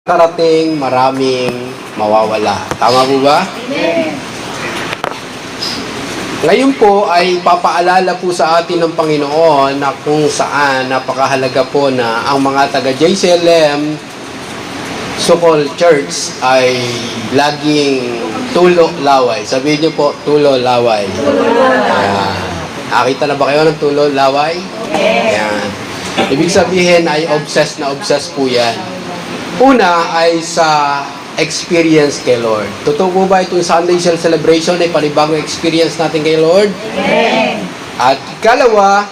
Karating, maraming mawawala. Tama po ba? Amen. Ngayon po ay papaalala po sa atin ng Panginoon na kung saan napakahalaga po na ang mga taga JCLM Sukol Church ay laging tulo laway. Sabihin niyo po, tulo laway. Ayan. Nakita na ba kayo ng tulo laway? Ayan. Ibig sabihin ay obsessed na obsessed po yan. Una ay sa experience kay Lord. Totoo po ba itong Sunday celebration ay panibagong experience natin kay Lord? Amen. At ikalawa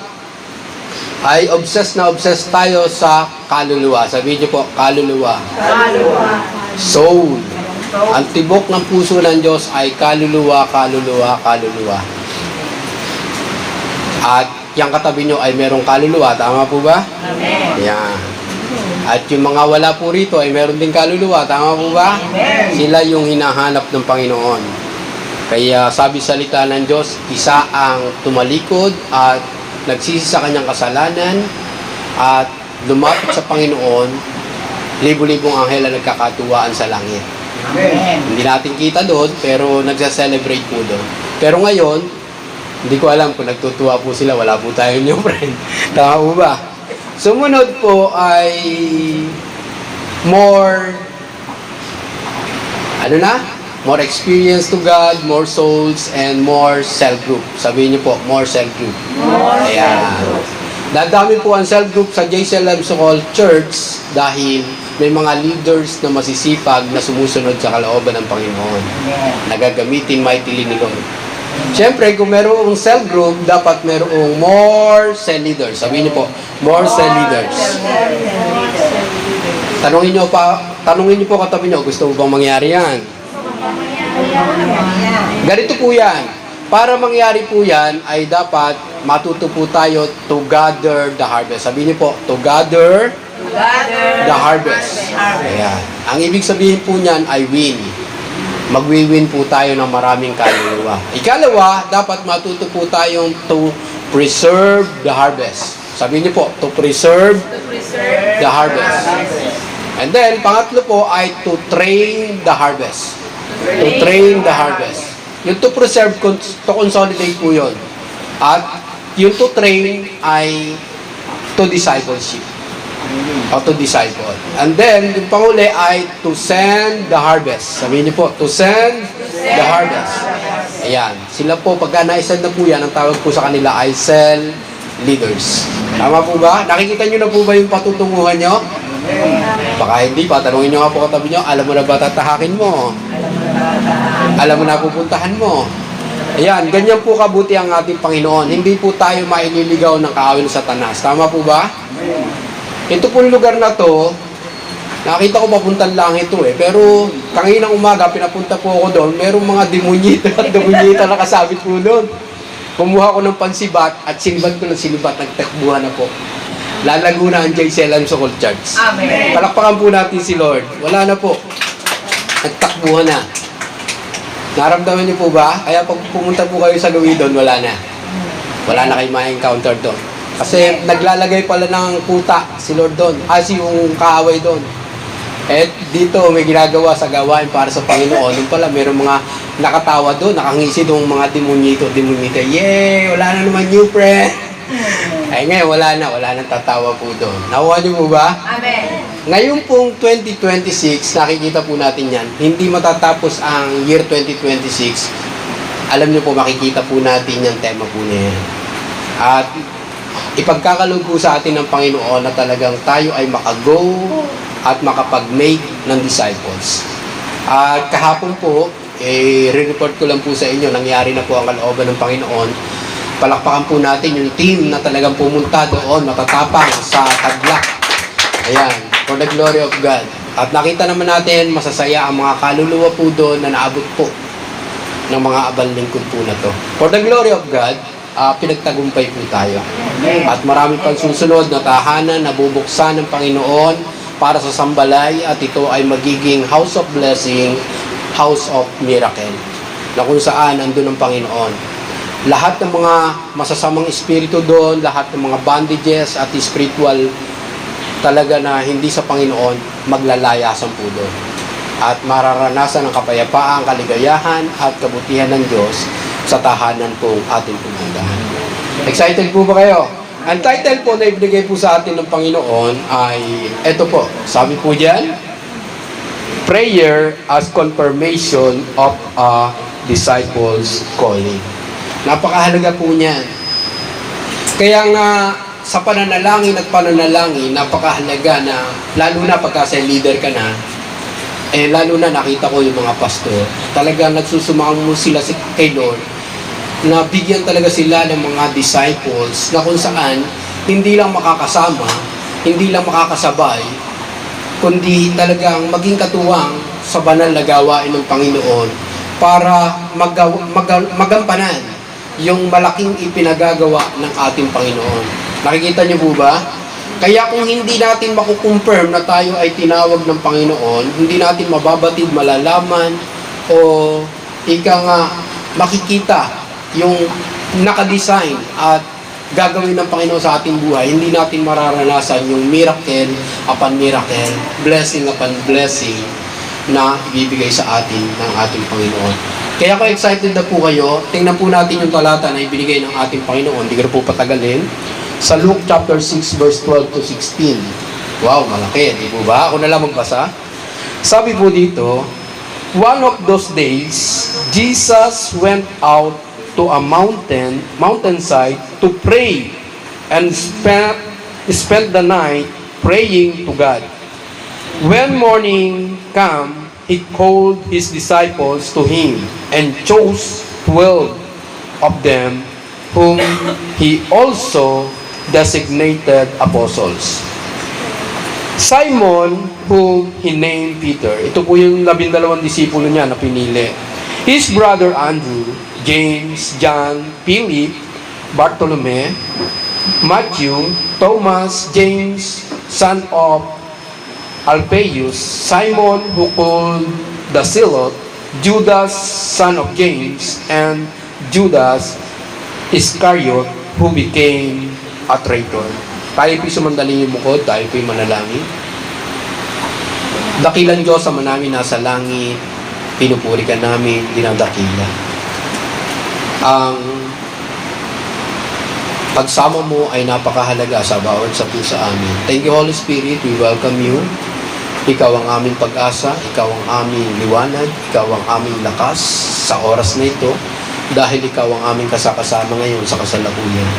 ay obsessed na obsessed tayo sa kaluluwa. Sabihin niyo po, kaluluwa. Kaluluwa. Soul. Ang tibok ng puso ng Diyos ay kaluluwa, kaluluwa, kaluluwa. At yung katabi nyo ay merong kaluluwa. Tama po ba? Amen. Yan. At yung mga wala po rito ay meron din kaluluwa. Tama po ba? Amen. Sila yung hinahanap ng Panginoon. Kaya sabi salita ng Diyos, isa ang tumalikod at nagsisi sa kanyang kasalanan at lumapit sa Panginoon, libo-libong anghel ang nagkakatuwaan sa langit. Amen. Hindi natin kita doon, pero nagsa-celebrate po doon. Pero ngayon, hindi ko alam kung nagtutuwa po sila. Wala po tayo niyo, friend. Tama po ba? Sumunod po ay more more experience to God, more souls, and more cell group. Sabihin niyo po, more cell group. Ayan. Dadami po ang cell group sa JCLM Sukol Church dahil may mga leaders na masisipag na sumusunod sa kalooban ng Panginoon. Nagagamitin mightily ni Lord. Siyempre, kung merong cell group, dapat merong more cell leaders. Sabihin niyo po, more cell leaders. Tanungin niyo po katabi niyo, gusto mo bang mangyari yan? Ganito po yan. Para mangyari po yan, ay dapat matuto po tayo to gather the harvest. Sabihin niyo po, to gather the harvest. Ayan. Ang ibig sabihin po niyan ay win. Magwi-win po tayo ng maraming kaluluwa. Ikalawa, dapat matuto po tayong to preserve the harvest. Sabihin niyo po, to preserve the harvest. And then, pangatlo po ay to train the harvest. To train the harvest. Yung to preserve, to consolidate po yun. At yung to train ay to discipleship. O to disciple. And then, yung panghuli ay to send the harvest. Sabihin niyo po, to send the harvest. Ayan. Sila po, pagka na-send na po yan, ang tawag po sa kanila ay cell leaders. Tama po ba? Nakikita niyo na po ba yung patutunguhan niyo? Baka hindi pa. Tanungin niyo nga po katabi niyo, alam mo na ba tatahakin mo? Alam mo na pupuntahan mo? Ayan, ganyan po kabuti ang ating Panginoon. Hindi po tayo maililigaw ng kaaway ng Satanas. Tama po ba? Ito pong lugar na to, nakita ko papuntan lang ito pero kanginang umaga, pinapunta po ako doon, merong mga demonyita at demonyita nakasabit po doon. Kumuha ko ng pansibat at sinibad ko ng sinibat, nagtakbuhan na po. Lalago na ang JCLM Sukol Church. Amen. Palakpakan po natin si Lord. Wala na po. Nagtakbuhan na. Naramdaman niyo po ba? Kaya pag pumunta po kayo sa Luwidon, wala na. Wala na kayo ma-encounter doon. Kasi naglalagay pala ng puta si Lord doon. Yung kaaway doon. Eh dito may ginagawa sa gawain para sa Panginoon. Doon pala mayroong mga nakatawa doon, nakangisi doon mga demonyito. Yay! Wala na naman new friend. Ay ngayon wala nang tatawa po doon. Nakuha niyo po ba? Amen. Ngayon pong 2026, nakikita po natin yan. Hindi matatapos ang year 2026. Alam niyo po, makikita po natin yung tema po na yan. At ipagkakaloob po sa atin ng Panginoon na talagang tayo ay makago at makapag-make ng disciples. At kahapon po, re-report ko lang po sa inyo, nangyari na po ang kalooban ng Panginoon. Palakpakan po natin yung team na talagang pumunta doon, matatapang sa Taglac. Ayan, for the glory of God. At nakita naman natin, masasaya ang mga kaluluwa po doon na naabot po ng mga abal lingkod po na to. For the glory of God, pinagtagumpay po tayo. At marami pang susunod na tahanan na bubuksan ng Panginoon para sa sambalay at ito ay magiging house of blessing, house of miracle, na kung saan andun ang Panginoon. Lahat ng mga masasamang espiritu doon, lahat ng mga bondages at spiritual talaga na hindi sa Panginoon, maglalayasan po doon. At mararanasan ang kapayapaan, kaligayahan, at kabutihan ng Diyos sa tahanan po ating pumuntahan. Excited po ba kayo? Ang title po na ibigay po sa atin ng Panginoon ay, eto po, sabi po diyan, Prayer as Confirmation of a Disciple's Calling. Napakahalaga po niyan. Kaya nga, sa pananalangin at pananalangin, napakahalaga na, lalo na pagka sa leader ka na, lalo na nakita ko yung mga pastor, talagang nagsusumamo sila kay Lord, na bigyan talaga sila ng mga disciples na kung saan hindi lang makakasama, hindi lang makakasabay, kundi talagang maging katuwang sa banal na gawain ng Panginoon para magampanan yung malaking ipinagagawa ng ating Panginoon. Nakikita niyo po ba? Kaya kung hindi natin makukonfirm na tayo ay tinawag ng Panginoon, hindi natin mababatid, malalaman, o ika nga makikita yung nakadesign at gagawin ng Panginoon sa ating buhay, hindi natin mararanasan yung miracle upon miracle, blessing upon blessing na ibibigay sa atin ng ating Panginoon. Kaya kung excited na po kayo, tingnan po natin yung talata na ibinigay ng ating Panginoon. Hindi ko na po patagalin. Sa Luke chapter 6 verse 12 to 16. Wow, malaki. Di po ba? Ako na lang magbasa. Sabi po dito, one of those days, Jesus went out to a mountainside to pray and spent the night praying to God. When morning came, he called his disciples to him and chose 12 of them whom he also designated apostles. Simon, whom he named Peter, ito po yung 12 disipulo niya na pinili. His brother Andrew, James, John, Philip, Bartolome, Matthew, Thomas, James, son of Alphaeus, Simon, who called the Zealot, Judas, son of James, and Judas Iscariot, who became a traitor. Tayo po'y sumandaling yung bukod, tayo po'y manalangin. Dakilan Diyos, Ama namin nasa langit, pinupuri ka namin, dinadakila. Ang pagsama mo ay napakahalaga sa bawat sa puso amin. Thank you, Holy Spirit. We welcome you. Ikaw ang aming pag-asa, ikaw ang aming liwanag, ikaw ang aming lakas sa oras na ito, dahil ikaw ang aming kasakasama ngayon sa kasalukuyan.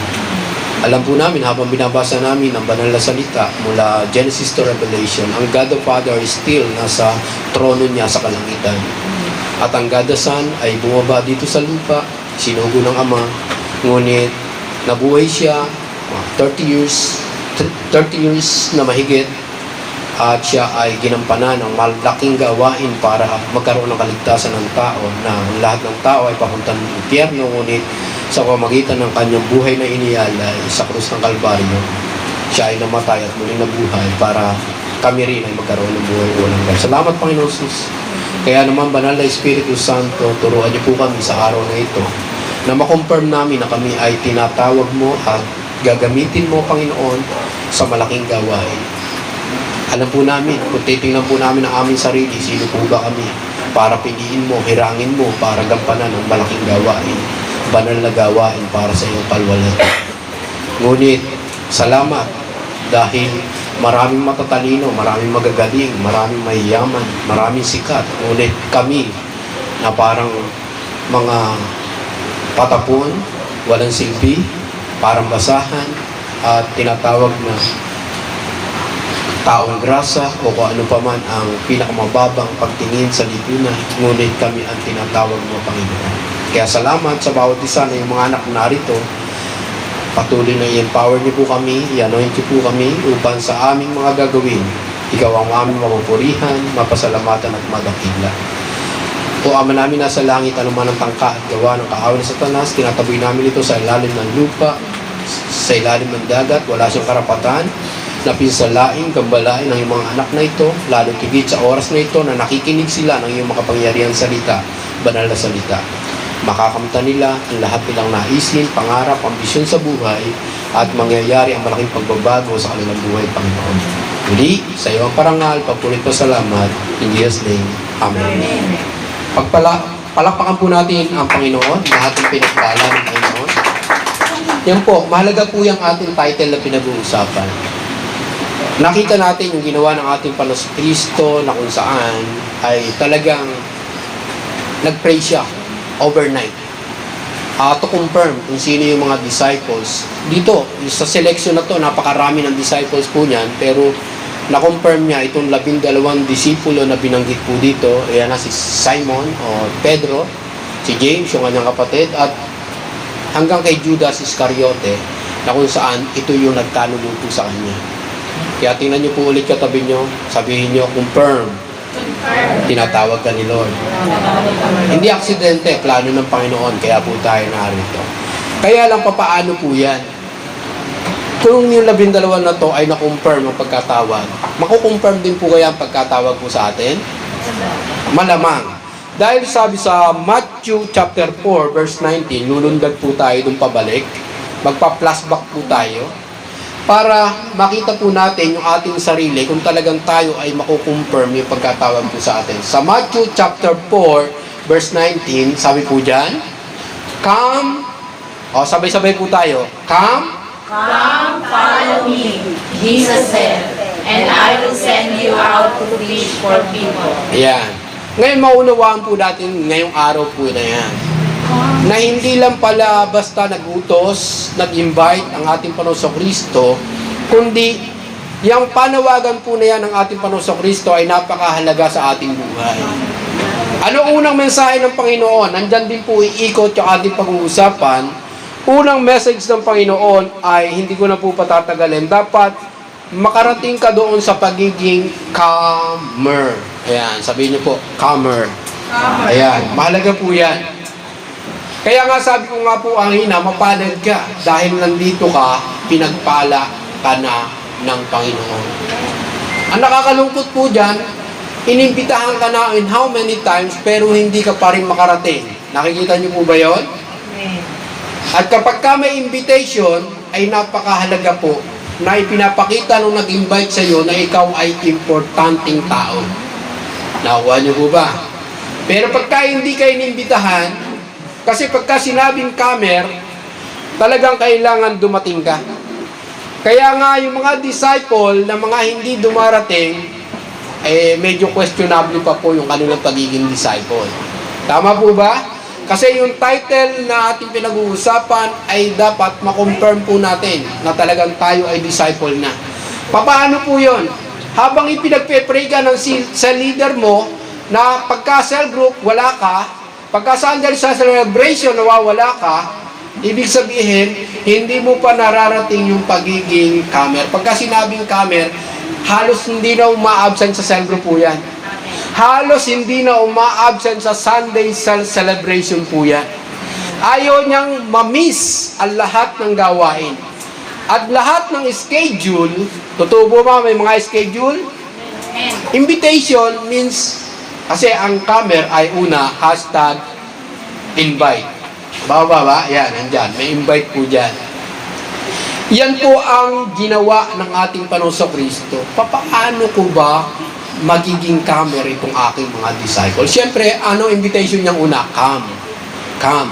Alam po namin, habang binabasa namin ang banal na salita mula Genesis to Revelation, ang God the Father is still nasa trono niya sa kalangitan. At ang God the Son ay bumaba dito sa lupa, sinugo ng Ama, ngunit nabuhay siya 30 years na mahigit, at siya ay ginampanan ng malaking gawain para magkaroon ng kaligtasan ng tao, na lahat ng tao ay papunta ng impyerno, ngunit sa pamamagitan ng kanyang buhay na inialay sa krus ng Kalbaryo, siya ay namatay at muling nabuhay para kami rin ay magkaroon ng buhay walang hanggan. Salamat, Panginoon Jesus. Kaya naman, Banal na Espiritu Santo, turuan niyo po kami sa araw na ito na makonfirm namin na kami ay tinatawag mo at gagamitin mo, Panginoon, sa malaking gawain. Alam po namin, kung titingnan po namin ang aming sarili, sino po ba kami para piliin mo, hirangin mo, para gampanan ng malaking gawain, banal na gawain para sa iyong kalwalhatian. Ngunit, salamat dahil maraming matatalino, maraming magagaling, maraming mayayaman, maraming sikat. Ngunit kami na parang mga patapon, walang silbi, parang basahan, at tinatawag na taong grasa o kung ano pa man ang pinakamababang pagtingin sa lipunan, ngunit kami ang tinatawag mo, Panginoon. Kaya salamat sa bawat isa na yung mga anak narito. Patuloy na i-empower niyo po kami, i-anoint niyo po kami upang sa aming mga gagawin, ikaw ang aming mapupurihan, mapasalamatan at madakila. O Ama namin nasa langit, anuman ang tangka at gawa ng kaaway ng Satanas, tinataboy namin ito sa ilalim ng lupa, sa ilalim ng dagat, wala siyang karapatan na pinsalain, gambalain ng iyong mga anak na ito, lalo tigit sa oras na ito na nakikinig sila ng iyong makapangyarihan salita, banal na salita. Makakamta nila ang lahat nilang naisin, pangarap, ambisyon sa buhay, at mangyayari ang malaking pagbabago sa kanilang buhay, Panginoon. Muli, sa iyo ang parangal, papulit po salamat. In Jesus' name, Amen. Palakpakan po natin ang Panginoon, lahat ng pinagpala ng Panginoon. Yan po, mahalaga po yung ating title na pinag-uusapan. Nakita natin yung ginawa ng ating Panginoon Kristo na kung saan ay talagang nag-pray siya overnight. To confirm kung sino yung mga disciples. Dito, sa selection na to, napakarami ng disciples po niyan, pero na-confirm niya itong 12 disipulo na binanggit po dito. Ayan na si Simon o Pedro, si James, yung kanyang kapatid, at hanggang kay Judas Iscariote, na kung saan ito yung nagkaluluto sa kanya. Kaya tingnan niyo po ulit katabi niyo, sabihin niyo, confirm. Tinatawag ka ni Lord. Hindi aksidente, plano ng Panginoon, kaya po tayo narito. Kaya lang, papaano po yan? Kung yung 12 na to ay na-confirm ang pagkatawag, makukonfirm din po kaya ang pagkatawag po sa atin? Malamang. Dahil sabi sa Matthew chapter 4 verse 19, lulundag po tayo dun pabalik, magpa-flashback po tayo, para makita po natin yung ating sarili kung talagang tayo ay makukonfirm yung pagkatawag po sa atin. Sa Matthew chapter 4 verse 19, sabi po dyan, come, sabay-sabay po tayo, come, Follow me, Jesus said, and I will send you out to preach for people. ayan. Ngayon maunawaan po natin ngayong araw po na yan, na hindi lang pala basta nagutos, nag-invite ang ating Panginoong Kristo, kundi yung panawagan po na yan ng ating Panginoong Kristo ay napakahalaga sa ating buhay. Ano unang mensahe ng Panginoon? Nandyan din po iikot yung ating pag-uusapan. Unang message ng Panginoon ay, hindi ko na po patatagalin, dapat makarating ka doon sa pagiging calmer. Ayan, sabihin niyo po, calmer. Ayan, mahalaga po yan. Kaya nga sabi ko nga po ang ina, mapalad ka dahil nandito ka, pinagpala ka na ng Panginoon. Ang nakakalungkot po dyan, inimbitahan ka na in how many times pero hindi ka pa rin makarating. Nakikita niyo po ba yon? At kapag ka may invitation, ay napakahalaga po na ipinapakita nung nag-invite sa iyo na ikaw ay importanteng tao. Nakuha niyo po ba? Pero pagka hindi kayo inimbitahan, kasi pagka sinabing comer, talagang kailangan dumating ka. Kaya nga yung mga disciple na mga hindi dumarating, medyo questionable pa po yung kanilang pagiging disciple. Tama po ba? Kasi yung title na ating pinag-uusapan ay dapat makonfirm po natin na talagang tayo ay disciple na. Paano po yun? Habang ipinagpe-pray ka sa leader mo na pagka cell group, wala ka, pagka sandal sa celebration, nawawala ka, ibig sabihin, hindi mo pa nararating yung pagiging comer. Pagka sinabing comer, halos hindi na uma-absent sa cell group po yan. Halos hindi na uma-absent sa Sunday celebration po yan. Ayaw niyang ma-miss ang lahat ng gawain. At lahat ng schedule, totoo po ba may mga schedule? Invitation means, kasi ang comer ay una, hashtag invite. Baba ba? Yan, nandyan. May invite po dyan. Yan po ang ginawa ng ating Panginoong Kristo. Paano ko ba magiging comer itong aking mga disciples? Siyempre, ano invitation niyang una? Come. Come.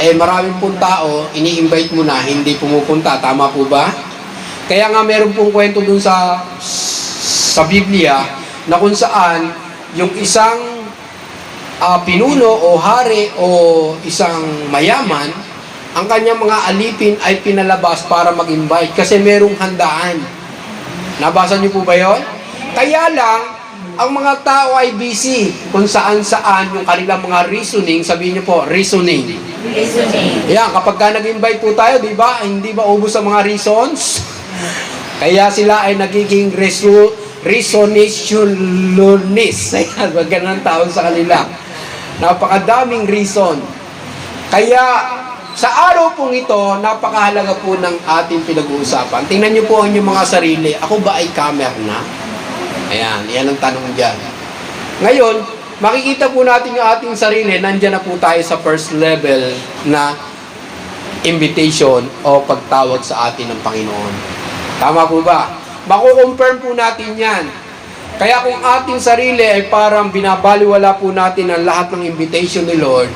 Maraming pong tao, ini-invite mo na, hindi pumupunta. Tama po ba? Kaya nga meron pong kwento dun sa Biblia na kung saan yung isang pinuno o hari o isang mayaman, ang kanyang mga alipin ay pinalabas para mag-invite kasi merong handaan. Nabasa niyo po ba yon? Kaya lang, ang mga tao ay busy kung saan-saan yung kanilang mga reasoning. Sabihin niyo po, reasoning. Yan, kapag ka nag-invite po tayo, di ba? Hindi ba ubos ang mga reasons? Kaya sila ay nagiging reasonationalist. Ayan, wag ganun tawag sa kanila. Napakadaming reason. Kaya, sa araw pong ito, napakahalaga po ng ating pinag-uusapan. Tingnan niyo po ang inyong mga sarili. Ako ba ay comer na? Ayan, yan ang tanong dyan. Ngayon, makikita po natin yung ating sarili, nandyan na po tayo sa first level na invitation o pagtawag sa atin ng Panginoon. Tama po ba? Makukonfirm po natin yan. Kaya kung ating sarili ay parang binabaliwala po natin ang lahat ng invitation ni Lord,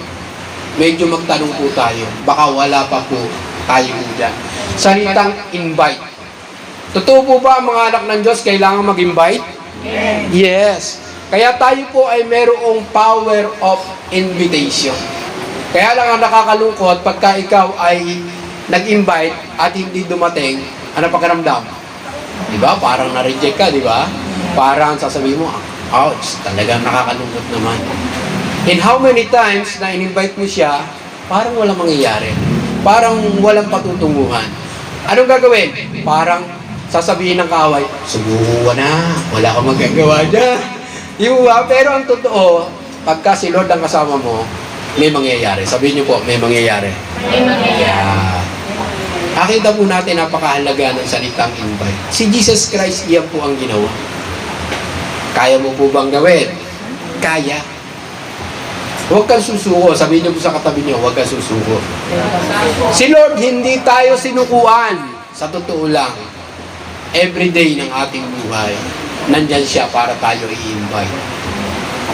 medyo magtanong po tayo. Baka wala pa po tayo dyan. Salitang invite. Totoo po ba ang mga anak ng Diyos kailangan mag-invite? Yes. Kaya tayo po ay merong power of invitation. Kaya lang ang nakakalungkot pagka ikaw ay nag-invite at hindi dumating, ano pakiramdam? Diba? Parang na-reject ka, diba? Parang sasabihin mo, ouch, talagang nakakalungkot naman. And how many times na in-invite mo siya, parang walang mangyayari. Parang walang patutunguhan. Anong gagawin? Parang sasabihin ng kaaway, subukan na, wala kang magagawa dyan. Pero ang totoo, pagka si Lord ang kasama mo, may mangyayari. Sabihin niyo po, may mangyayari. May mangyayari. Yeah. Nakita po natin napakahalaga ng salitang invite. Si Jesus Christ, iyan po ang ginawa. Kaya mo po bang gawin? Kaya. Huwag kang susuko. Sabihin niyo po sa katabi niyo, huwag kang susuko. Si Lord, hindi tayo sinukuan. Sa totoo lang, everyday ng ating buhay, nandyan siya para tayo i-invite.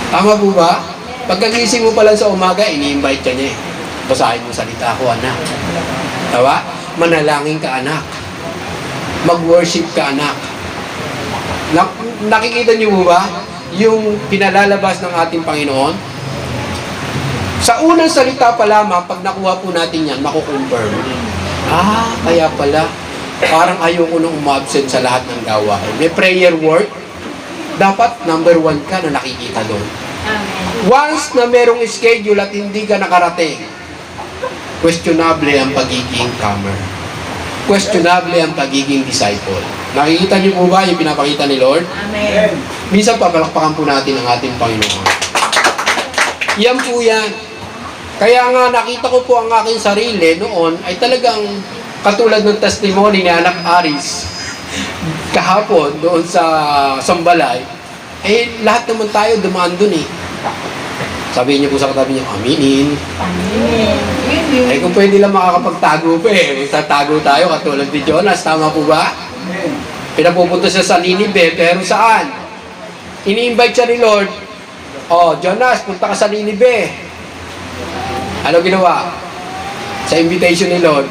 Tama po ba? Pagkagising mo pa lang sa umaga, ini-invite ka niya eh. Basahin mo salita ko, anak. Tawa? Manalangin ka, anak. Mag-worship ka, anak. Nakikita niyo po ba yung pinalalabas ng ating Panginoon? Sa unang salita pa lamang, pag nakuha po natin yan, makukonfirm. Kaya pala, parang ayoko nung umabsent sa lahat ng gawain. May prayer work, dapat number 1 ka na nakikita doon. Once na merong schedule at hindi ka nakarating, questionable ang pagiging comer. Questionable ang pagiging disciple. Nakikita niyo po ba yung pinapakita ni Lord? Amen. Minsan papalakpakan po natin ang ating Panginoon. Yan po yan. Kaya nga nakita ko po ang aking sarili noon ay talagang katulad ng testimony ni Anak Aris kahapon doon sa Sambalay, lahat naman tayo dumaan doon eh. Sabihin niyo po sa katabi niyo, aminin. Kung pwede lang makakapagtago pa eh. Tatago tayo katulad ni Jonas, tama po ba? Pinapupunta siya sa Ninive, pero saan? Ini-invite siya ni Lord. Jonas, punta ka sa Ninive. Ano ginawa? Sa invitation ni Lord,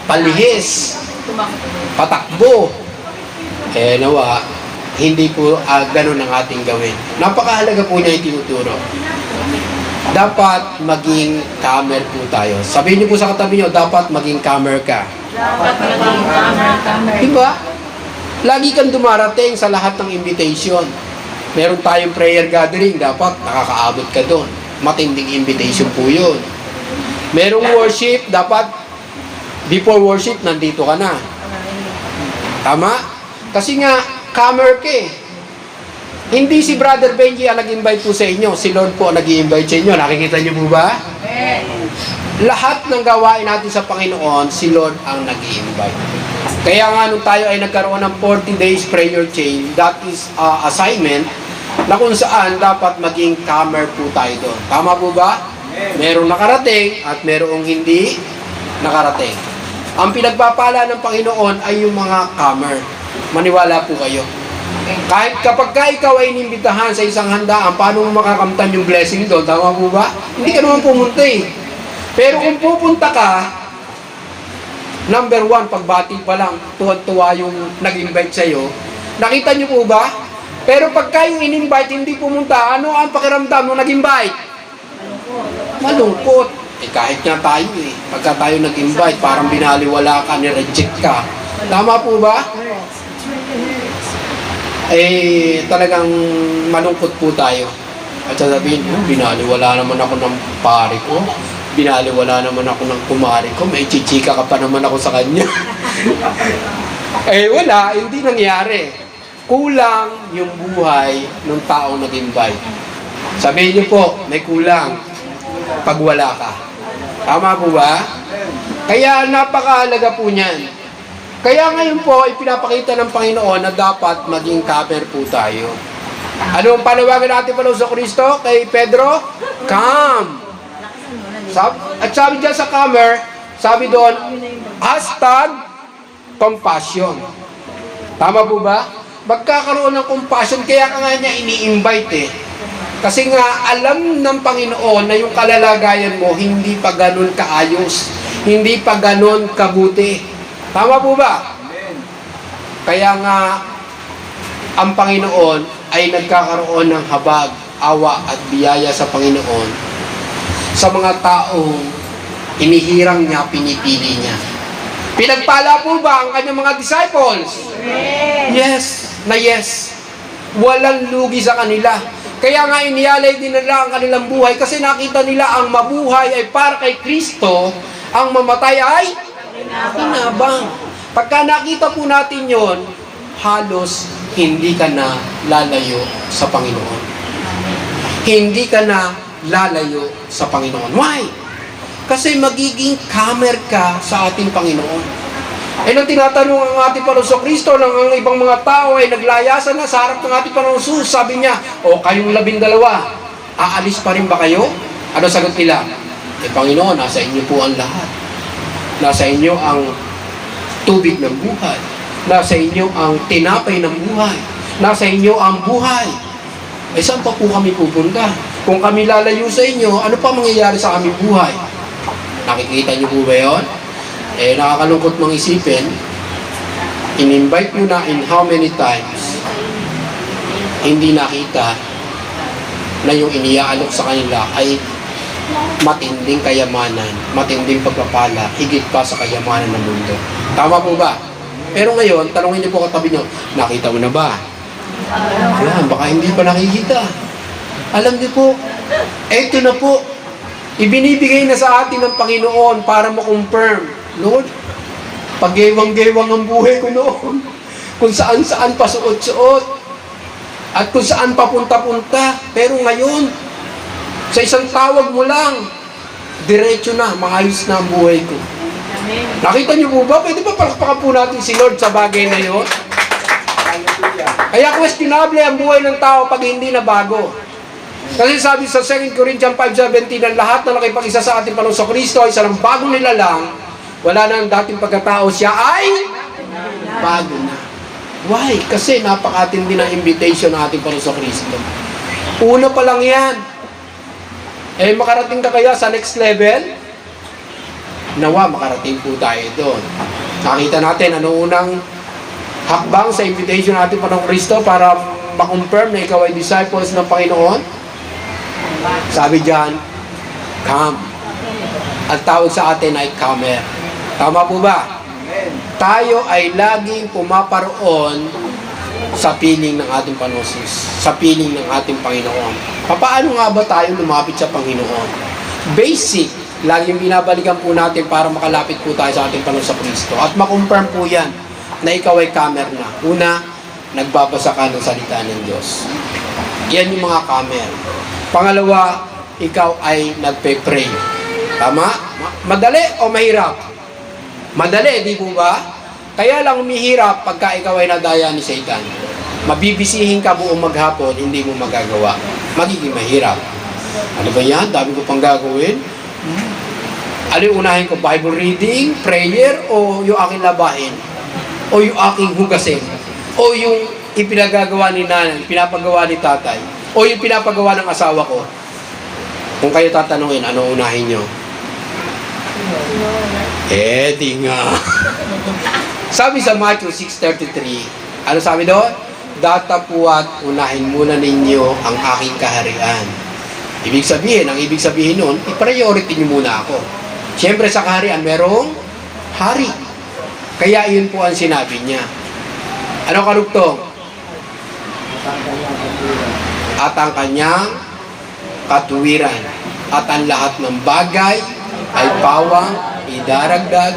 palihis, patakbo. Nawa, hindi po ganun ang ating gawin. Napakahalaga po niya itinuturo. Dapat maging comer po tayo. Sabihin niyo po sa katabi niyo, dapat maging comer ka. Dapat maging comer. Diba? Lagi kang dumarating sa lahat ng invitation. Meron tayong prayer gathering, dapat nakakaabot ka doon. Matinding invitation po yun. Merong worship, dapat before worship, nandito ka na. Tama? Kasi nga, comer ka eh. Hindi si Brother Benji ang nag-invite po sa inyo. Si Lord po ang nag-i-invite sa inyo. Nakikita niyo po ba? Lahat ng gawain natin sa Panginoon, si Lord ang nag-i-invite. Kaya nga nung tayo ay nagkaroon ng 40 days prayer chain, that is assignment na kung saan dapat maging comer po tayo doon. Tama po ba? Merong nakarating at merong hindi nakarating. Ang pinagpapala ng Panginoon ay yung mga comer. Maniwala po kayo. Kahit kapag ikaw ay inimbitahan sa isang handaan, paano mo makakamtan yung blessing doon? Tama po ba? Hindi ka naman pumunta eh. Pero kung pupunta ka, number 1, pagbati pa lang, tuwa-tuwa yung nag-invite sa'yo. Nakita niyo po ba? Pero pag kayo in-invite, hindi pumunta, ano ang pakiramdam nung nag-invite? Malungkot. Kahit nga tayo eh. Pagka tayo nag-invite, parang binaliwala ka, nireject ka. Tama po ba? Talagang malungkot po tayo. At sasabihin, binaliwala naman ako ng pare ko. Binaliwala naman ako ng kumari ko. May chichika ka pa naman ako sa kanya. Wala. Hindi nangyari. Kulang yung buhay ng taong nag-invite. Sabihin niyo po, may kulang pag wala ka. Tama po ba? Kaya napakahalaga po niyan. Kaya ngayon po, ipinapakita ng Panginoon na dapat maging comer po tayo. Ano ang panawagan natin pa sa Kristo kay Pedro? Come! At sabi dyan sa comer, sabi doon, #compassion. Tama po ba? Magkakaroon ng compassion, kaya ka nga niya ini-invite eh. Kasi nga, alam ng Panginoon na yung kalalagayan mo, hindi pa ganun kaayos. Hindi pa ganun kabuti. Tama po ba? Kaya nga, ang Panginoon ay nagkakaroon ng habag, awa at biyaya sa Panginoon sa mga taong inihirang niya, pinipili niya. Pinagpala po ba ang kanyang mga disciples? Yes. Yes. Walang lugi sa kanila. Kaya nga inialay din nila ang kanilang buhay kasi nakita nila ang mabuhay ay para kay Kristo, ang mamatay ay kinabang. Pagka nakita po natin yon, halos hindi ka na lalayo sa Panginoon. Hindi ka na lalayo sa Panginoon. Why? Kasi magiging kamer ka sa ating Panginoon. Eh nang tinatanong ang ating Panginoon Kristo ng ang ibang mga tao ay naglayasan na sa harap ng ating Panginoon Jesus, sabi niya, o kayong 12, aalis pa rin ba kayo? Ano sagot nila? Eh Panginoon, nasa inyo po ang lahat. Nasa inyo ang tubig ng buhay. Nasa inyo ang tinapay ng buhay. Nasa inyo ang buhay. Eh saan pa po kami pupunta? Kung kami lalayo sa inyo, ano pa mangyayari sa aming buhay? Nakikita niyo po ba yun? Eh, nakakalungkot mong isipin, in-invite mo na in how many times, hindi nakita na yung iniaalok sa kanila ay matinding kayamanan, matinding pagpapala, higit pa sa kayamanan ng mundo. Tama po ba? Pero ngayon, tanongin niyo po katabi niyo, nakita mo na ba? Ayan, baka hindi pa nakikita. Alam niyo po, eto na po, ibinibigay na sa atin ng Panginoon para ma-confirm. Lord, paggewang-gewang ang buhay ko noon. Kung saan-saan pa suot-suot. At kung saan papunta-punta. Pero ngayon, sa isang tawag mo lang, diretso na, maayos na ang buhay ko. Nakita niyo po ba? Pwede ba palakpakan po natin si Lord sa bagay na yun? Kaya questionable ang buhay ng tao pag hindi na bago. Kasi sabi sa 2 Corinthians 5:17, ang lahat na nakipag-isa sa ating Panginoon Kristo ay isang bagong nilalang. Wala na ang dating pagkatao, siya ay bago na. Why? Kasi napakatindi ng invitation ng ating Panginoon Kristo. Una pa lang yan. Eh, makarating ka kaya sa next level? Nawa, makarating po tayo doon. Nakita natin, ano unang hakbang sa invitation ng ating Panginoon Kristo para ma-confirm na ikaw ay disciples ng Panginoon? Sabi diyan, come. At tawag sa atin ay comer. Tama po ba? Tayo ay laging pumaparoon sa piling ng ating Panginoon, sa piling ng ating Panginoon. Paano nga ba tayo lumapit sa Panginoon? Basic, laging binabalikan po natin para makalapit po tayo sa ating Panginoon sa Kristo. At makonfirm po yan na ikaw ay comer na. Una, nagbabasa ka ng salita ng Diyos. Yan yung mga comer. Pangalawa, ikaw ay nagpe-pray. Tama? Madali o mahirap? Madali, di po ba? Kaya lang umihirap pagka ikaw ay nadaya ni Satan. Mabibisihin ka buong maghapon, hindi mo magagawa. Magiging mahirap. Ano ba yan? Dami ko pang gagawin. Ano yung unahin ko? Bible reading, prayer, o yung aking labahin? O yung aking hugasin? O yung ipinagagawa ni nanay, pinapagawa ni tatay? O yung pinapagawa ng asawa ko? Kung kayo tatanungin, ano unahin nyo? Eh, di nga. Sabi sa Matthew 6:33, ano sabi doon? Datapuat, unahin muna ninyo ang aking kaharian. Ibig sabihin, ang ibig sabihin nun, i-priority niyo muna ako. Siyempre sa kaharian, merong hari. Kaya yun po ang sinabi niya. Ano karugtong? At ang kanyang katuwiran. At ang lahat ng bagay ay pawang idaragdag.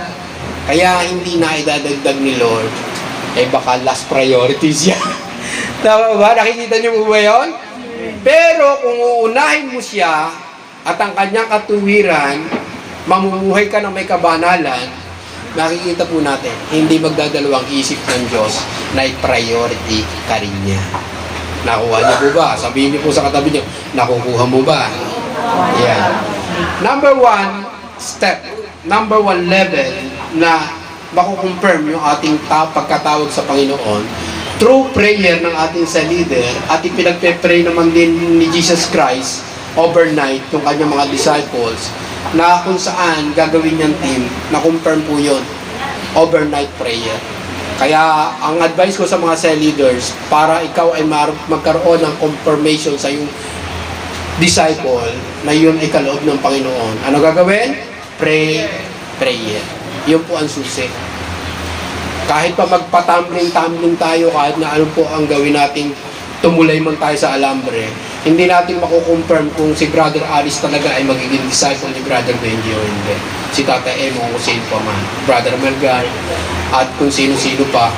Kaya hindi na idadagdag ni Lord. Eh baka last priorities yan. Tama ba? Nakikita niyo mo ba yun? Pero kung uunahin mo siya at ang kanyang katuwiran, mamumuhay ka ng may kabanalan, makikita po natin, hindi magdadalawang isip ng Diyos na i-priority ka rin niya. Nakuha niyo po ba? Sabihin niyo po sa katabi niyo, nakukuha mo ba? Yan. Number 1 step, number 1 level na makukonfirm yung ating pagkatawag sa Panginoon through prayer ng ating sa leader at ipinagpe-pray naman din ni Jesus Christ overnight yung kanyang mga disciples na kung saan gagawin niyang team na confirm po yun, overnight prayer. Kaya ang advice ko sa mga cell leaders, para ikaw ay magkaroon ng confirmation sa iyong disciple na yun ay kaloob ng Panginoon. Ano gagawin? Prayer. Yun po ang susi. Kahit pa magpatumbling-tumbling tayo, kahit na ano po ang gawin nating tumulay man tayo sa alambre, hindi natin makukonfirm kung si Brother Alice talaga ay magiging disciple ni Brother Benji o hindi. Si Tata Emo kung sino pa man, Brother Melgar, at kung sino-sino pa.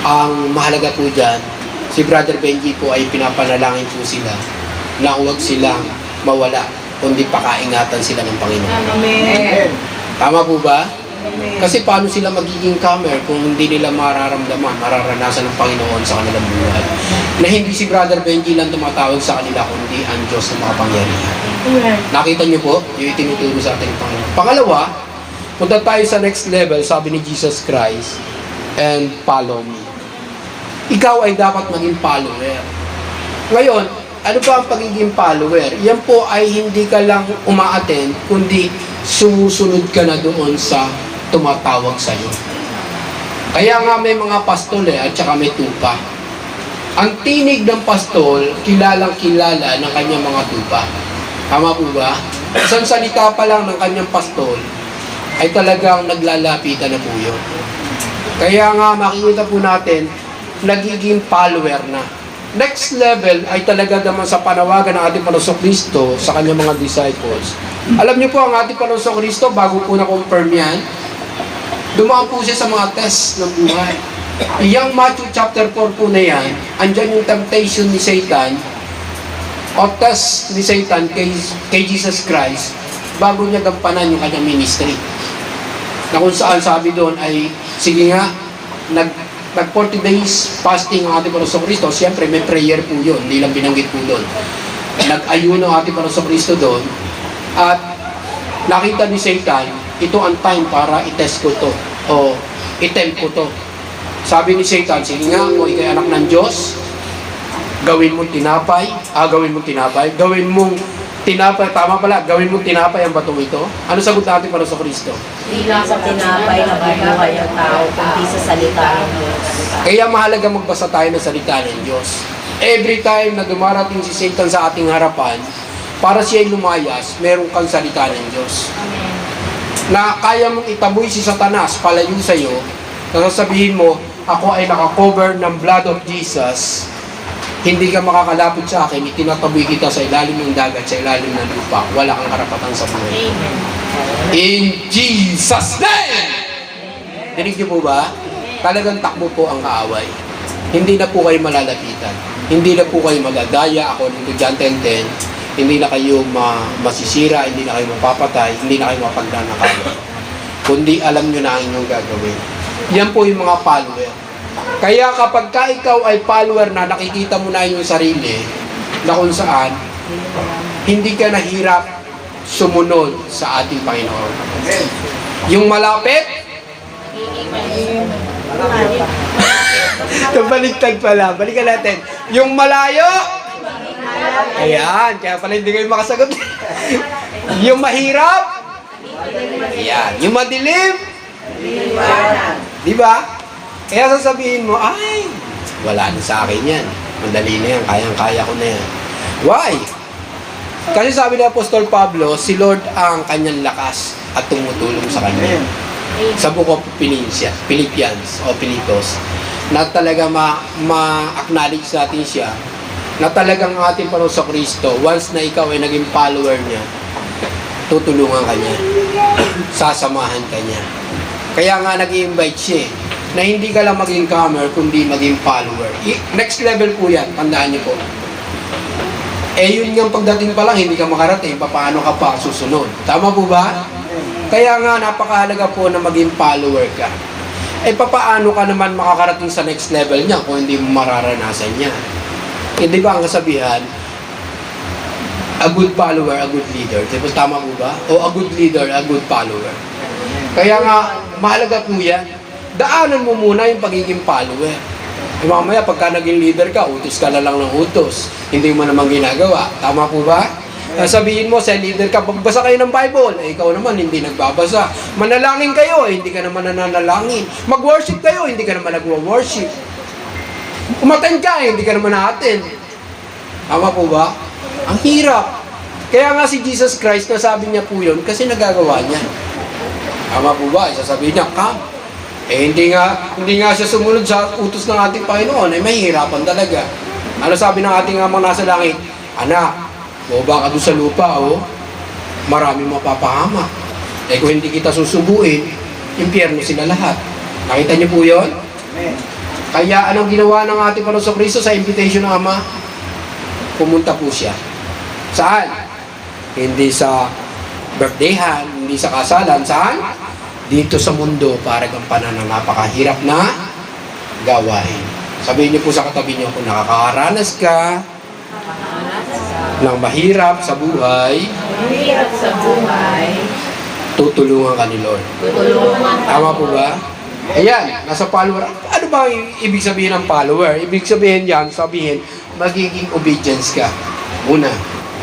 Ang mahalaga po dyan, si Brother Benji po ay pinapanalangin po sila na huwag silang mawala, kundi pakaingatan sila ng Panginoon. Amen. Tama po ba? Kasi paano sila magiging comer kung hindi nila mararamdaman, mararanasan ng Panginoon sa kanilang buhay? Na hindi si Brother Benji lang tumatawag sa kanila, kundi ang Diyos na makapangyarihan. Nakita niyo po, yung itinuturo sa ating Panginoon. Pangalawa, punta tayo sa next level, sabi ni Jesus Christ, and follow me. Ikaw ay dapat maging follower. Ngayon, ano ba ang pagiging follower? Yan po ay hindi ka lang uma-attend, kundi sumusunod ka na doon sa tumatawag sa iyo. Kaya nga may mga pastol at saka may tupa. Ang tinig ng pastol, kilalang kilala ng kanyang mga tupa. Tama po ba? Isang salita pa lang ng kanyang pastol ay talagang naglalapitan na po yun. Kaya nga makikita po natin, nagiging follower na. Next level ay talaga naman sa panawagan ng ating Panginoong Kristo sa kanyang mga disciples. Alam niyo po, ang ating Panginoong Kristo, bago po na-confirm yan, dumaan po siya sa mga test ng buhay. Iyang Matthew chapter 4 po na yan, andyan yung temptation ni Satan, o test ni Satan kay Jesus Christ, bago niya gampanan yung kanyang ministry. Na kung saan sabi doon ay, sige nga, nag 40 days fasting ang ating Panginoong Kristo, siyempre may prayer po yun, hindi lang binanggit po doon. Nag-ayuno ang ating Panginoong Kristo doon, at nakita ni Satan, ito ang time para itest ko to, o itempt ko to. Sabi ni Satan, sige nga, kung ikay anak ng Diyos, gawin mong tinapay, gawin mong tinapay, tama pala, gawin mong tinapay ang batong ito. Ano sagot natin para sa Kristo? Di lang sa tinapay na buhay ang tao, kundi sa salita ng Diyos. Kaya mahalaga magbasa tayo ng salita ng Diyos. Every time na dumarating si Satan sa ating harapan, para siya'y lumayas, meron kang salita ng Diyos. Na kaya mong itaboy si Satanas, palayo sa'yo, na sasabihin mo, ako ay nakakover ng blood of Jesus, hindi ka makakalapit sa akin, itinataboy kita sa ilalim ng dagat, sa ilalim ng lupa, wala kang karapatan sa buhay. Amen. In Jesus' name! Dinig niyo po ba? Talagang takbo po ang kaaway. Hindi na po kayo malalapitan. Hindi na po kayo magagaya, according to John 10:10. Hindi na kayo masisira, hindi na kayo mapapatay, hindi na kayo mapagnanakawan. Kundi alam nyo na ang inyong gagawin. Yan po yung mga follower. Kaya kapag ka ikaw ay follower na, nakikita mo na yung sarili, na kung saan, hindi ka nahirap sumunod sa ating Panginoon. Yung malapit, baliktad pala, balikan natin. Yung malayo, ayan, kaya pala hindi kayo makasagot. Yung mahirap, ayan. Yung madilim, di ba? Kaya sasabihin mo, ay, wala na sa akin yan. Madali na yan, kayang-kaya ko na yan. Why? Kasi sabi ni Apostol Pablo, si Lord ang kanyang lakas at tumutulong sa kanya. Sa book of Philippians o Pilipos, na talaga ma-acknowledge natin siya, na talagang ating Panginoon Kristo, once na ikaw ay naging follower niya, tutulungan ka niya, sasamahan ka niya. Kaya nga nag-i-invite siya, na hindi ka lang maging comer, kundi maging follower. Next level po yan, tandaan niyo po. Yun yung pagdating pa lang, hindi ka makarating, paano ka pa susunod? Tama po ba? Kaya nga, napakahalaga po na maging follower ka. Paano ka naman makakarating sa next level niya kung hindi mo mararanasan niya? Di ba ang kasabihan, a good follower, a good leader. Diba, tama po ba? O a good leader, a good follower. Kaya nga, mahalaga po yan. Daanan mo muna yung pagiging follower. E mamaya, pagka naging leader ka, utos ka na lang ng utos. Hindi mo naman ginagawa. Tama po ba? Sabihin mo, sa leader ka, pagbasa kayo ng Bible, eh, ikaw naman hindi nagbabasa. Manalangin kayo, eh, hindi ka naman nananalangin. Mag-worship kayo, hindi ka naman nagwo-worship. Umattend ka, eh, hindi ka naman na-attend. Tama po ba? Ang hirap. Kaya nga si Jesus Christ, nasabi niya po yun kasi nagagawa niya. Tama po ba? Sasabihin niya, come. Eh, hindi nga siya sumunod sa utos ng ating Panginoon, eh, mahihirapan talaga. Ano sabi ng ating amang nasa langit? Anak, baba ka doon sa lupa, oh. Maraming mapapahamak. Eh, kung hindi kita susubuin, impyerno sila lahat. Nakita niyo po yun? Kaya anong ginawa ng ating Panginoon Kristo sa invitation ng Ama? Pumunta po siya. Saan? Hindi sa birthdayhan, hindi sa kasalan. Saan? Dito sa mundo para gampanan ng napakahirap na gawain. Sabihin niyo po sa katabi niyo, kung nakakaranas ka ng mahirap sa buhay, tutulungan ka ni Lord. Tama po ba? Ayan, nasa follower. Ano ba ang ibig sabihin ng follower? Ibig sabihin yan, magiging obedience ka. Una,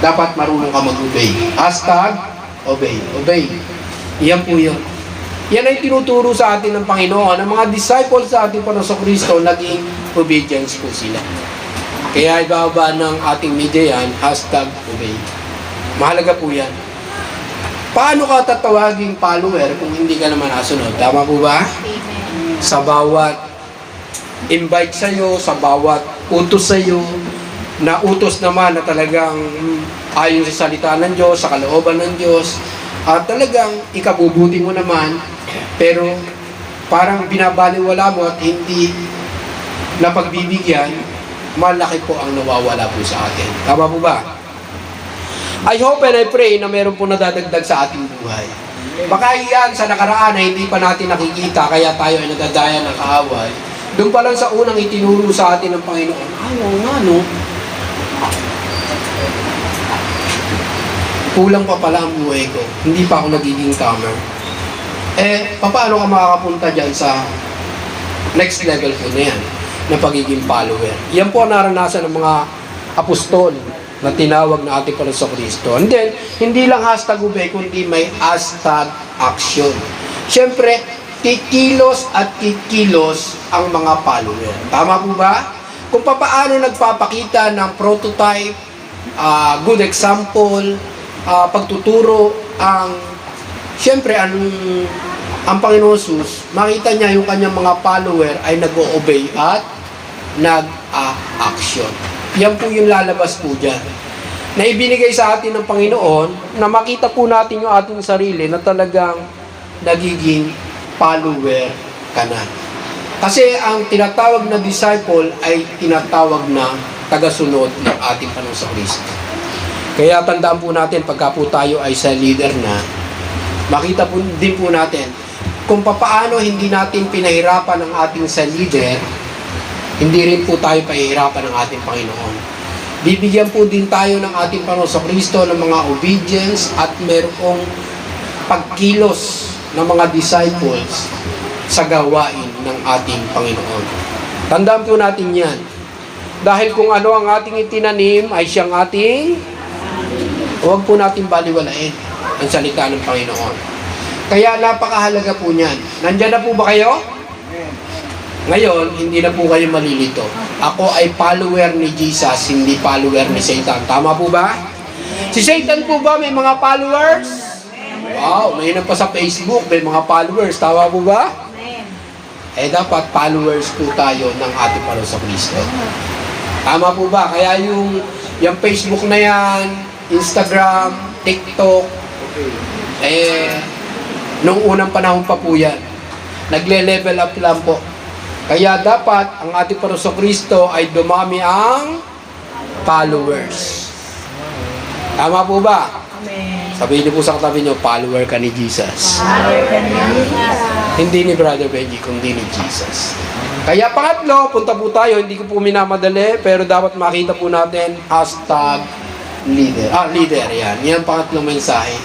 dapat marunong ka mag-obey. Hashtag, obey. Obey. Iyan po yun. Yan ay tinuturo sa atin ng Panginoon. Ang mga disciples sa ating Panginoon Kristo, naging obedience po sila. Kaya ibaba ng ating media yan, hashtag obey. Mahalaga po yan. Paano ka tatawaging follower kung hindi ka naman nasunod? Tama po ba? Sa bawat invite sa'yo, sa bawat utos sa'yo, na utos naman na talagang ayon sa salita ng Diyos, sa kalooban ng Diyos, at talagang ikabubuti mo naman, pero parang binabaliwala mo at hindi napagbibigyan, malaki po ang nawawala po sa atin. Tama po ba? I hope and I pray na meron po nadadagdag sa ating buhay. Baka iyan sa nakaraan na hindi pa natin nakikita, kaya tayo ay nadadaya ng kaaway. Doon pa lang sa unang itinuro sa atin ng Panginoon, ayaw nga, no? Kulang pa pala ang buhay ko. Hindi pa ako nagiging tamer. Eh, paano ka makakapunta dyan sa next level po na yan, na pagiging follower? Yan po ang naranasan ng mga apostol na tinawag na ating Panginoon Kristo. And then, hindi lang hashtag obey, kundi may hashtag action. Siyempre, kikilos at kikilos ang mga follower. Tama po ba? Kung paano nagpapakita ng prototype, good example, pagtuturo, siyempre, ang Panginoon Jesus, makita niya yung kanyang mga follower ay nag-o-obey at nag-action. Yan po yung lalabas po dyan. Na ibinigay sa atin ng Panginoon, na makita po natin yung ating sarili na talagang nagiging follower ka na. Kasi ang tinatawag na disciple ay tinatawag na tagasunod ng ating Panginoon Kristo. Kaya tandaan po natin, pagka po tayo ay sa leader na, makita po din po natin kung paano hindi natin pinahirapan ang ating sa leader, hindi rin po tayo pahihirapan ng ating Panginoon. Bibigyan po din tayo ng ating Panginoon Kristo ng mga obedience at merong pagkilos ng mga disciples sa gawain ng ating Panginoon. Tandaan po natin yan. Dahil kung ano ang ating itinanim ay siyang ating, huwag po natin baliwalain ang salita ng Panginoon. Kaya napakahalaga po niyan. Nandyan na po ba kayo? Ngayon, hindi na po kayo malilito. Ako ay follower ni Jesus, hindi follower ni Satan. Tama po ba? Si Satan po ba may mga followers? Wow, may pa sa Facebook, may mga followers. Tama po ba? Eh dapat followers po tayo ng ating Panginoon Kristo. Tama po ba? Kaya yung Facebook na yan, Instagram, TikTok, nung unang panahon pa po yan. Nagle-level up lang po. Kaya dapat ang ating Panginoon Kristo ay dumami ang followers. Tama po ba? Amen. Sabihin niyo po sa katabi niyo, follower ka ni Jesus. Follower ka ni Jesus. Hindi ni Brother Benji, kundi ni Jesus. Kaya pangatlo, punta po tayo, hindi ko po minamadali, pero dapat makita po natin, hashtag leader. Leader, yan. Yan ang pangatlong mensahe.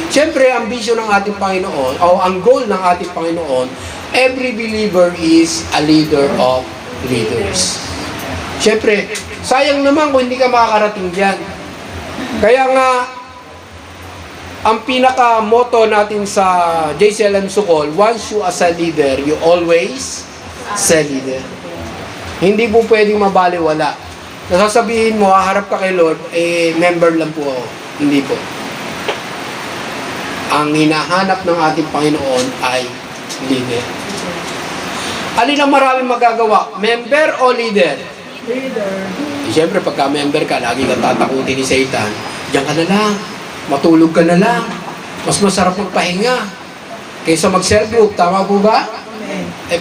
Siyempre, ang vision ng ating Panginoon, o ang goal ng ating Panginoon, every believer is a leader of leaders. Siyempre, sayang naman kung hindi ka makakarating dyan. Kaya nga, ang pinaka-motto natin sa JCLM Sukol, once you as a leader, you always a leader. Hindi po pwedeng mabaliwala. Nasasabihin mo, haharap ka kay Lord, member lang po ako. Hindi po. Ang hinahanap ng ating Panginoon ay leader. Alin ang maraming magagawa? Member o leader? Leader. Siyempre, pagka member ka, lagi kang tatakutin ni Satan, diyan ka na lang. Matulog ka na lang. Mas masarap magpahinga kaysa mag-cell group. Tama po ba?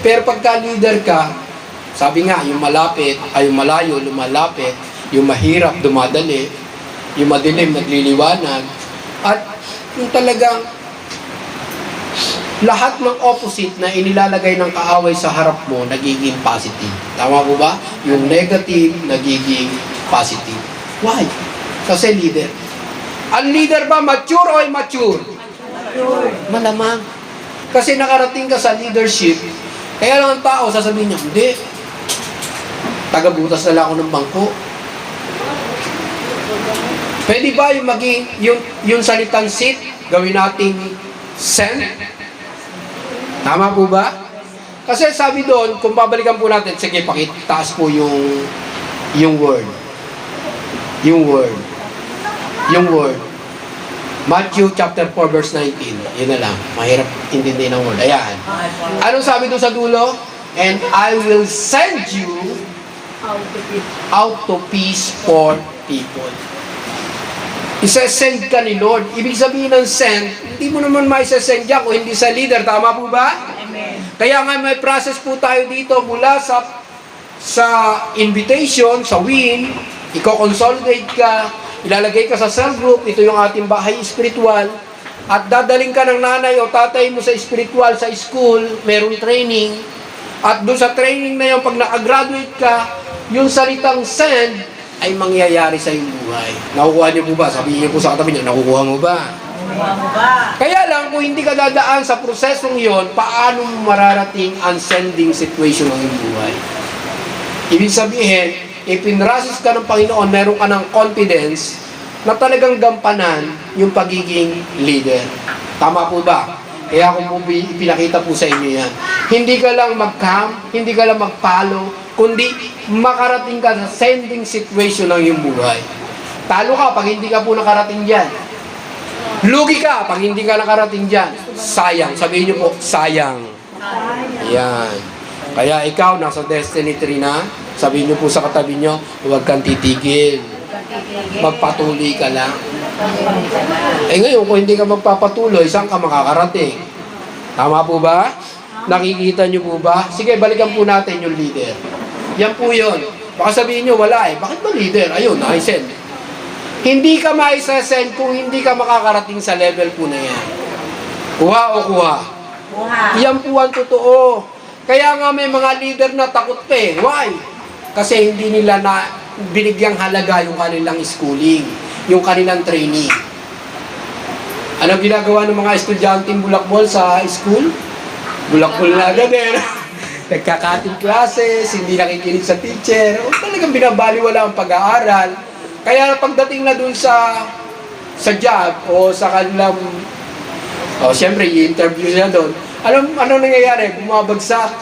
Pero pagka leader ka, sabi nga, yung malapit, ay yung malayo, lumalapit, yung mahirap, dumadali, yung madilim, nagliliwanag, at yung talagang lahat ng opposite na inilalagay ng kaaway sa harap mo, nagiging positive. Tama po ba? Yung negative, nagiging positive. Why? Kasi leader. Ang leader ba mature o immature? Mature. Malamang. Kasi nakarating ka sa leadership, kaya lang ang tao, sasabihin niya, hindi. Tagabutas na lang ako ng bangko. Pwede ba yung maging, yung salitang sit, gawin nating send? Tama po ba? Kasi sabi doon, kung babalikan po natin, sige, pakitaas po yung word. Yung word. Yung word. Matthew chapter 4 verse 19. Yun na lang. Mahirap intindihin ng word. Ayan. Anong sabi doon sa dulo? And I will send you out to peace for people. Isa-send ka ni Lord. Ibig sabihin ng send, hindi mo naman maisa-send yan kung hindi sa leader. Tama po ba? Amen. Kaya nga may process po tayo dito mula sa invitation, sa win, i-consolidate ka, ilalagay ka sa cell group, ito yung ating bahay spiritual, at dadaling ka ng nanay o tatay mo sa spiritual, sa school, merong training, at doon sa training na yun, pag nakagraduate ka, yung salitang send, ay mangyayari sa iyong buhay. Nakukuha niyo po ba? Sabihin niyo po sa katabi niyo, nakukuha mo ba? Nakukuha mo ba? Kaya lang, kung hindi ka dadaan sa prosesong yon, paano mo mararating ang sending situation ng iyong buhay? Ibig sabihin, ipinrasis ka ng Panginoon, meron ka ng confidence na talagang gampanan yung pagiging leader. Tama po ba? Kaya ako po pinakita po sa inyo yan. Hindi ka lang mag-camp, hindi ka lang mag-follow, kundi makarating ka sa sending situation ng iyong buhay. Talo ka pag hindi ka po nakarating dyan. Lugi ka pag hindi ka nakarating dyan. Sayang. Sabihin niyo po, sayang. Yan. Kaya ikaw, nasa destiny tree na, sabihin niyo po sa katabi niyo, huwag kang titigil. Magpatuloy ka lang. Ngayon, kung hindi ka magpapatuloy, saan ka makakarating? Tama po ba? Nakikita niyo po ba? Sige, balikan po natin yung leader. Yan po yun. Baka sabihin nyo, wala eh. Bakit ba leader? Ayun, na-send. Hindi ka ma-send kung hindi ka makakarating sa level po na yan. Kuha o kuha? Kuha. Yan po ang totoo. Kaya nga may mga leader na takot pa eh. Why? Kasi hindi nila na binigyang halaga yung kanilang schooling, yung kanilang training. Ano ginagawa ng mga estudyanteng bulakbol sa school? Bulakbol na agad eh. Nagkakating classes, hindi nakikinig sa teacher, o talagang binabaliwala ang pag-aaral. Kaya pagdating na dun sa job o sa kanilang, siyempre i-interview sila doon. Ano nangyayari? Bumabagsak.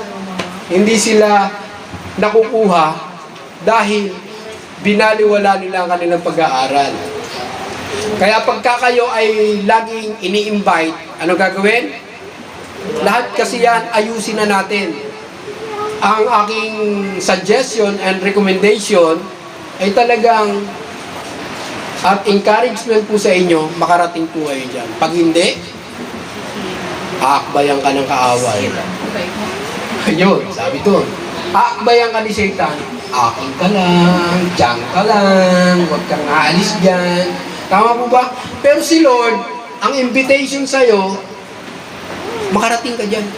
Hindi sila nakukuha dahil binaliwala nila ang kanilang pag-aaral. Kaya pagka kayo ay laging ini-invite, ano gagawin? Lahat kasi yan, ayusin na natin. Ang aking suggestion and recommendation ay talagang at encouragement po sa inyo, makarating po kayo dyan. Pag hindi, aakbayan ka ng kaaway. Ayun, sabi doon. Aakbayan ka ni Satan, akin ka lang, tiyan ka lang, huwag kang aalis dyan. Tama po ba? Pero si Lord, ang invitation sa'yo, makarating ka dyan.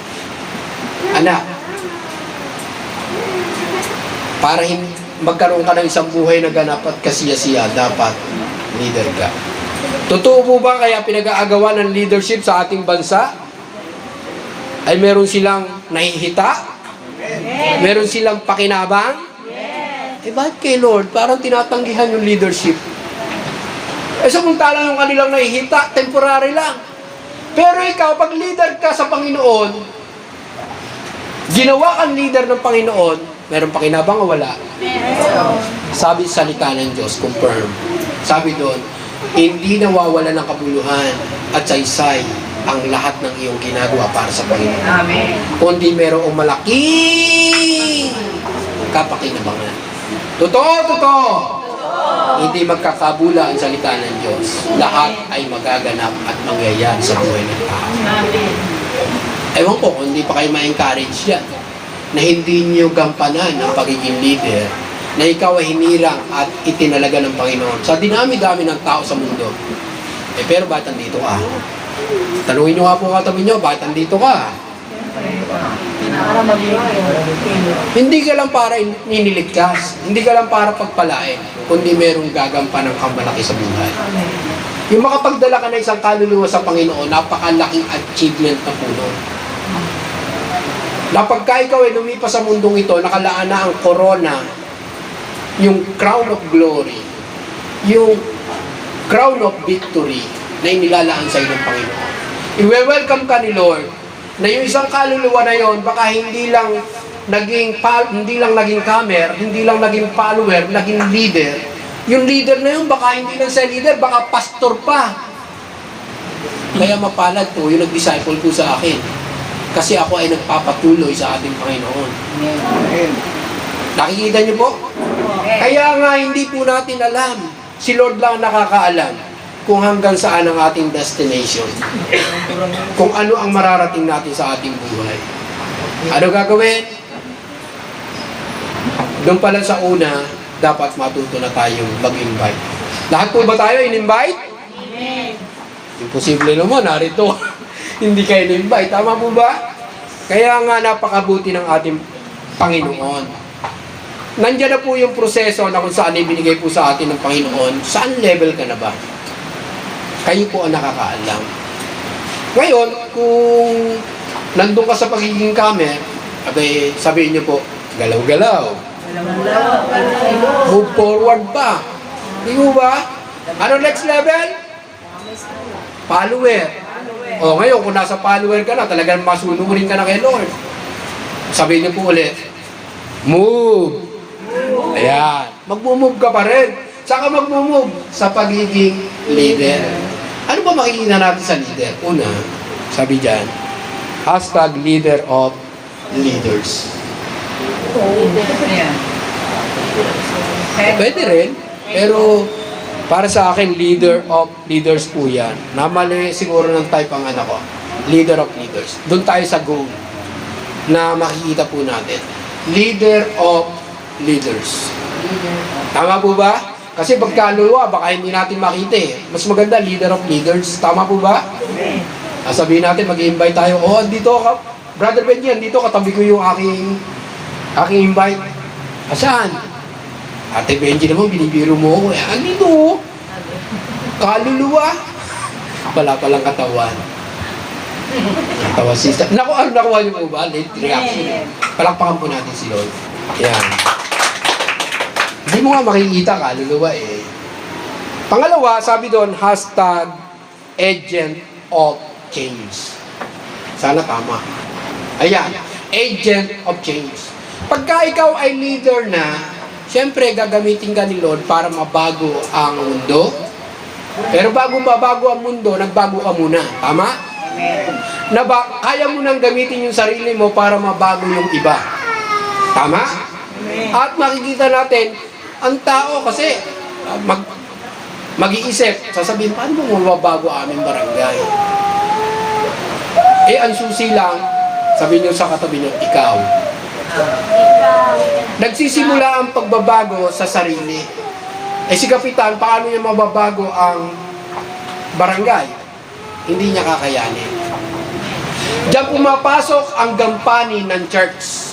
Anak, para magkaroon ka ng isang buhay na ganap at kasiya-siya, dapat leader ka. Totoo po ba kaya pinag-aagawan ng leadership sa ating bansa? Ay meron silang nahihita? Meron silang pakinabang? Eh bakit kay Lord? Parang tinatanggihan yung leadership. Eh samantalang yung kanilang nahihita, temporary lang. Pero ikaw, pag leader ka sa Panginoon, ginawa kang leader ng Panginoon, meron pakinabang o wala? Sabi sa salita ng Diyos, confirm. Sabi doon, hindi nawawala ng kabuluhan at saysay ang lahat ng iyong ginagawa para sa Panginoon. Amen. Kundi merong malaking kapakinabangan. Totoo. Hindi magkakabula ang salita ng Diyos. Lahat ay magaganap at mangyayari sa buhay ng tao. Amen. Ewan ko kung hindi pa kayo ma-encourage yan na hindi niyo gampanan ang pagiging leader, na ikaw ay hinirang at itinalaga ng Panginoon sa dinami-dami ng tao sa mundo. Pero ba't nandito ka? Tanungin nyo nga po katabi nyo, ba't nandito ka? Hindi ka lang para niniligtas, hindi ka lang para pagpalain, kundi merong gagampanan kang malaki sa buhay. Yung makapagdala ka na isang kaluluwa sa Panginoon, napakalaking achievement na po nun. Na pagka ikaw ay lumipas sa mundong ito, nakalaan na ang corona, yung crown of glory, yung crown of victory na inilalaan sa iyo ng Panginoon. I-welcome ka ni Lord na yung isang kaluluwa na yon, baka hindi lang naging camer, hindi lang naging follower, naging leader. Yung leader na yun, baka hindi lang sa leader, baka pastor pa. Kaya mapalad po yung nag-disciple po sa akin. Kasi ako ay nagpapatuloy sa ating Panginoon. Nakikita niyo po? Kaya nga hindi po natin alam. Si Lord lang nakakaalam kung hanggang saan ang ating destination. Kung ano ang mararating natin sa ating buhay. Ano gagawin? Doon pala sa una, dapat matuto na tayong mag-invite. Lahat po ba tayo in-invite? Amen. Imposible naman, narito. Hindi kayo in-invite. Tama po ba? Kaya nga napakabuti ng ating Panginoon. Nandiyan na po yung proseso na kung saan ibinigay po sa atin ng Panginoon. Saan level ka na ba? Kayo po ang nakakaalam. Ngayon, kung nandun ka sa pagiging kamer, abay, sabihin niyo po, galaw-galaw. Move forward pa. Di mo ba? Ano next level? Follower. O ngayon, kung nasa follower ka na, talagang masunurin ka na kay Lord. Sabihin niyo po ulit, move. Ayan. Mag-move ka pa rin. Saka mag-move sa pagiging leader. Ano ba makikita natin sa leader? Una, sabi dyan, hashtag leader of leaders. Pwede rin, pero para sa akin, leader of leaders po yan. Namali siguro ng type ang anak ko. Leader of leaders. Doon tayo sa goal na makikita po natin. Leader of leaders. Tama po ba? Kasi pagkaluluwa, baka hindi natin makita eh. Mas maganda, leader of leaders. Tama po ba? Sabihin natin, mag-invite tayo. Oh, dito ka. Brother Benji, dito katabi ko yung aking invite. Saan? Ate Benji naman, binibiro mo ako. Andito. Kaluluwa. Wala palang katawan. Katawan sister. Nakuha niyo po ba? Late reaction. Palakpakan po natin si Lord. Yan. Hindi mo nga makikita kaluluwa eh. Pangalawa, sabi doon, hashtag agent of change. Sana tama. Ayan, agent of change. Pagka ikaw ay leader na, siyempre gagamitin ka ni Lord para mabago ang mundo. Pero bago mabago ang mundo, nagbago ka muna. Tama? Kaya mo nang gamitin yung sarili mo para mabago yung iba. Tama? At makikita natin, ang tao kasi mag-iisip, sasabihin, paano mo mababago aming barangay? Ang susi lang, sabihin nyo sa katabi nyo, ikaw. Nagsisimula ang pagbabago sa sarili. Si Kapitan, paano niya mababago ang barangay? Hindi niya kakayanin. Diyan pumapasok ang gampanin ng church.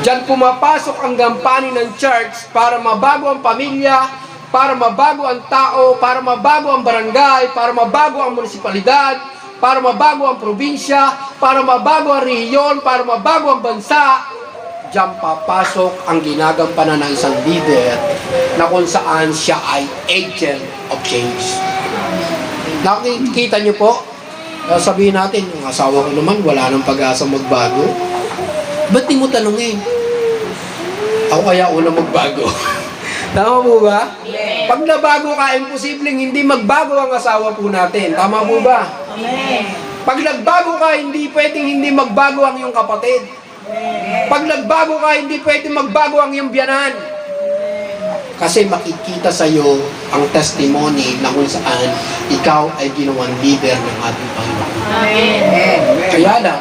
Diyan pumapasok ang gampanin ng church para mabago ang pamilya, para mabago ang tao, para mabago ang barangay, para mabago ang munisipalidad, para mabago ang probinsya, para mabago ang rehiyon, para mabago ang bansa. Diyan papasok ang ginagampanan ng isang leader na kung saan siya ay agent of change. Nakikita niyo po, sabihin natin, yung asawa ko naman, wala nang pag-asa magbago. Ba't di mo tanungin? Ako kaya una magbago. Tama po ba? Amen. Pag nabago ka, imposibleng hindi magbago ang asawa po natin. Tama po ba? Amen. Pag nagbago ka, hindi pwedeng hindi magbago ang iyong kapatid. Pag nagbago ka, hindi pwedeng magbago ang iyong biyanan. Kasi makikita sa iyo ang testimony na kung saan ikaw ay ginawang leader ng ating Panginoon. Amen. Kaya lang,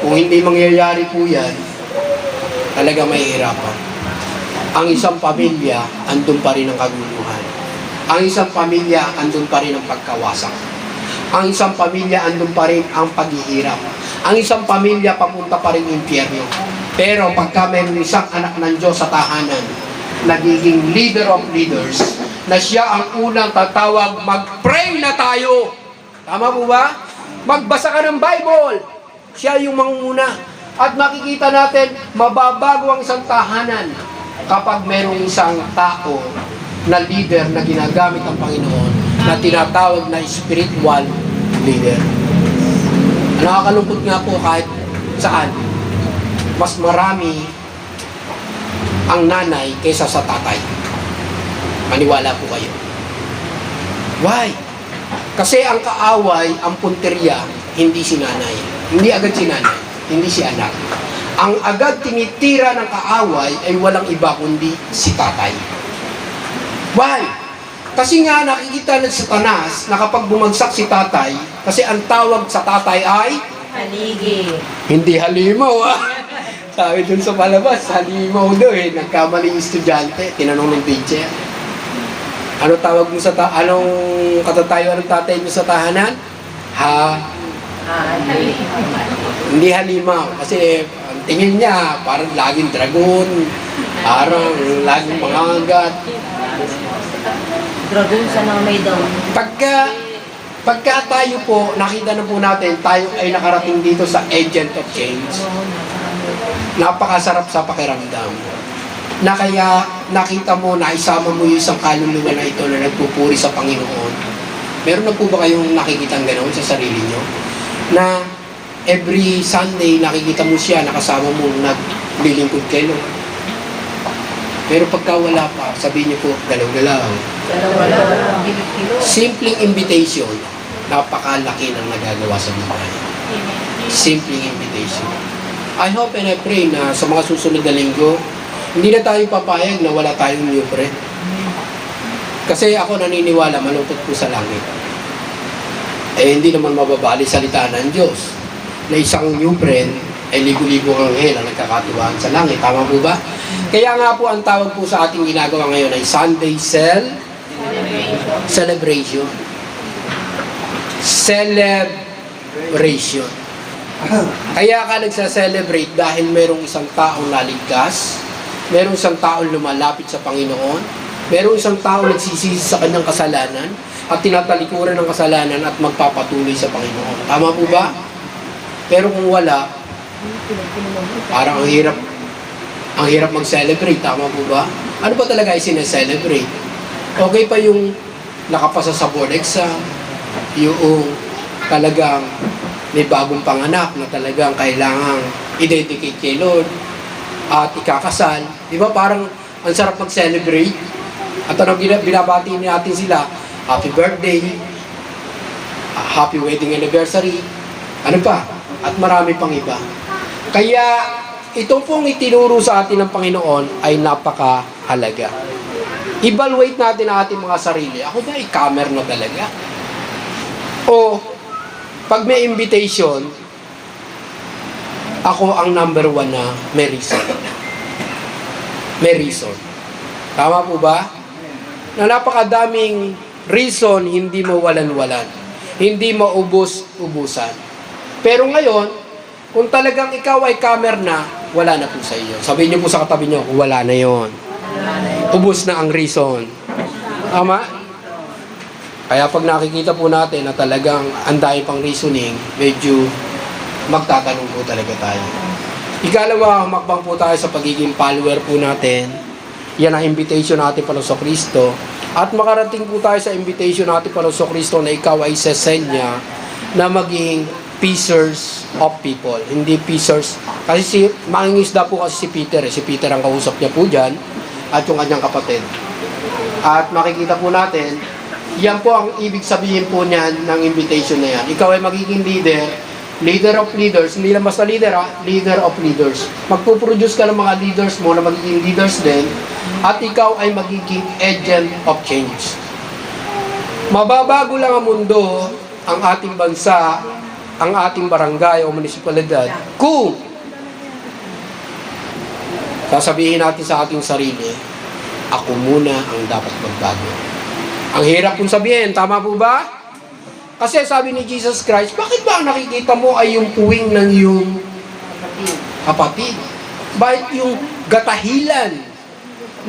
kung hindi mangyayari po yan, talaga mahihirapan. Ang isang pamilya, andun pa rin ang kaguluhan. Ang isang pamilya, andun pa rin ang pagkawasak. Ang isang pamilya, andun pa rin ang paghihirap. Ang isang pamilya, papunta pa rin ng impyerno. Pero pagka mayroon isang anak ng Diyos sa tahanan, nagiging leader of leaders, na siya ang unang tatawag, mag-pray na tayo. Tama po ba? Magbasa ka ng Bible. Siya yung manguna. At makikita natin, mababago ang isang tahanan kapag mayroong isang tao na leader na ginagamit ng Panginoon na tinatawag na spiritual leader. Nakakalungkot nga po kahit saan, mas marami ang nanay kaysa sa tatay. Maniwala po kayo. Why? Kasi ang kaaway, ang punteriya, hindi si nanay. Hindi agad si nanay, hindi si anak. Ang agad tinitira ng kaaway ay walang iba kundi si tatay. Why? Kasi nga nakikita ng Satanas na kapag bumagsak si tatay, kasi ang tawag sa tatay ay Haligi. hindi halimaw ah. Sabi dun sa palabas, halimaw daw eh. Nagkamali yung estudyante, tinanong ng teacher. Ano tawag mo sa anong katatayuan ng tatay mo sa tahanan? Hindi halimaw. Kasi ang tingin niya, parang laging dragon, parang laging mangangat. Dragon sa may daw. Pagka tayo po, nakita na po natin, tayo ay nakarating dito sa agent of change. Napakasarap sa pakiramdam. Na kaya nakita mo, naisama mo yung isang kaluluwa na ito na nagpupuri sa Panginoon. Meron na po ba kayong nakikitang gano'n sa sarili nyo? Na every Sunday nakikita mo siya, nakasama mo, naglilingkod kayo. Pero pagka wala pa, sabihin niyo po, galaw-galaw. Simpleng invitation, napakalaki ng nagagawa sa buhay. Simpleng invitation. I hope and I pray na sa mga susunod na linggo, hindi na tayo papayag na wala tayong new friend. Kasi ako naniniwala, malungkot po sa langit. Eh hindi naman mababali salita ng Diyos na isang new friend ay libo-libo ang anghel ang nagkakatiwaan sa langit. Tama po ba? Kaya nga po ang tawag po sa ating ginagawa ngayon ay Sunday Celebration. Celebration. Kaya ka nagsa-celebrate dahil merong isang taong naligtas, merong isang taong lumalapit sa Panginoon, merong isang taong nagsisisi sa kanyang kasalanan at tinatalikuran ng kasalanan at magpapatuloy sa Panginoon. Tama po ba? Pero kung wala, parang ang hirap mag-celebrate. Tama po ba? Ano ba talaga ay sineselebrate? Okay pa yung nakapasa sa board exam, yung talagang may bagong panganak na talagang kailangang i-dedicate kay Lord at ikakasal. Di ba parang ang sarap mag-celebrate? At anong binabati natin sila? Happy birthday, happy wedding anniversary, ano pa? At marami pang iba. Kaya ito pong itinuro sa atin ng Panginoon ay napakahalaga. Evaluate natin ang ating mga sarili. Ako ba i-camera na talaga? O pag may invitation, ako ang number one na may reason. May reason. Tama po ba? Na napakadaming reason, hindi mawalan-walan. Hindi maubos-ubusan. Pero ngayon, kung talagang ikaw ay camera na, wala na po sa iyo. Sabihin niyo po sa katabi niyo, wala na yon. Ubus na ang reason. Tama? Kaya pag nakikita po natin na talagang anday pang reasoning, medyo magtatanong po talaga tayo. Ikalawa, humakbang po tayo sa pagiging follower po natin. Yan ang invitation natin pa sa Kristo. At makarating po tayo sa invitation natin pa sa Kristo na ikaw ay sesend niya na maging peacers of people. Hindi peacers. Kasi mangingisda po kasi si Peter. Si Peter ang kausap niya po dyan at yung kanyang kapatid. At makikita po natin, yan po ang ibig sabihin po niyan ng invitation na yan. Ikaw ay magiging leader of leaders, hindi lang basta leader leader of leaders. Magpuproduce ka ng mga leaders mo na magiging leaders din, at ikaw ay magiging agent of change. Mababago lang ang mundo, ang ating bansa, ang ating barangay o munisipalidad, kung sasabihin natin sa ating sarili, ako muna ang dapat magbago. Ang hirap pong sabihin, tama po ba? Kasi sabi ni Jesus Christ, bakit ba ang nakikita mo ay yung puwing ng iyong kapatid? Bakit yung gatahilan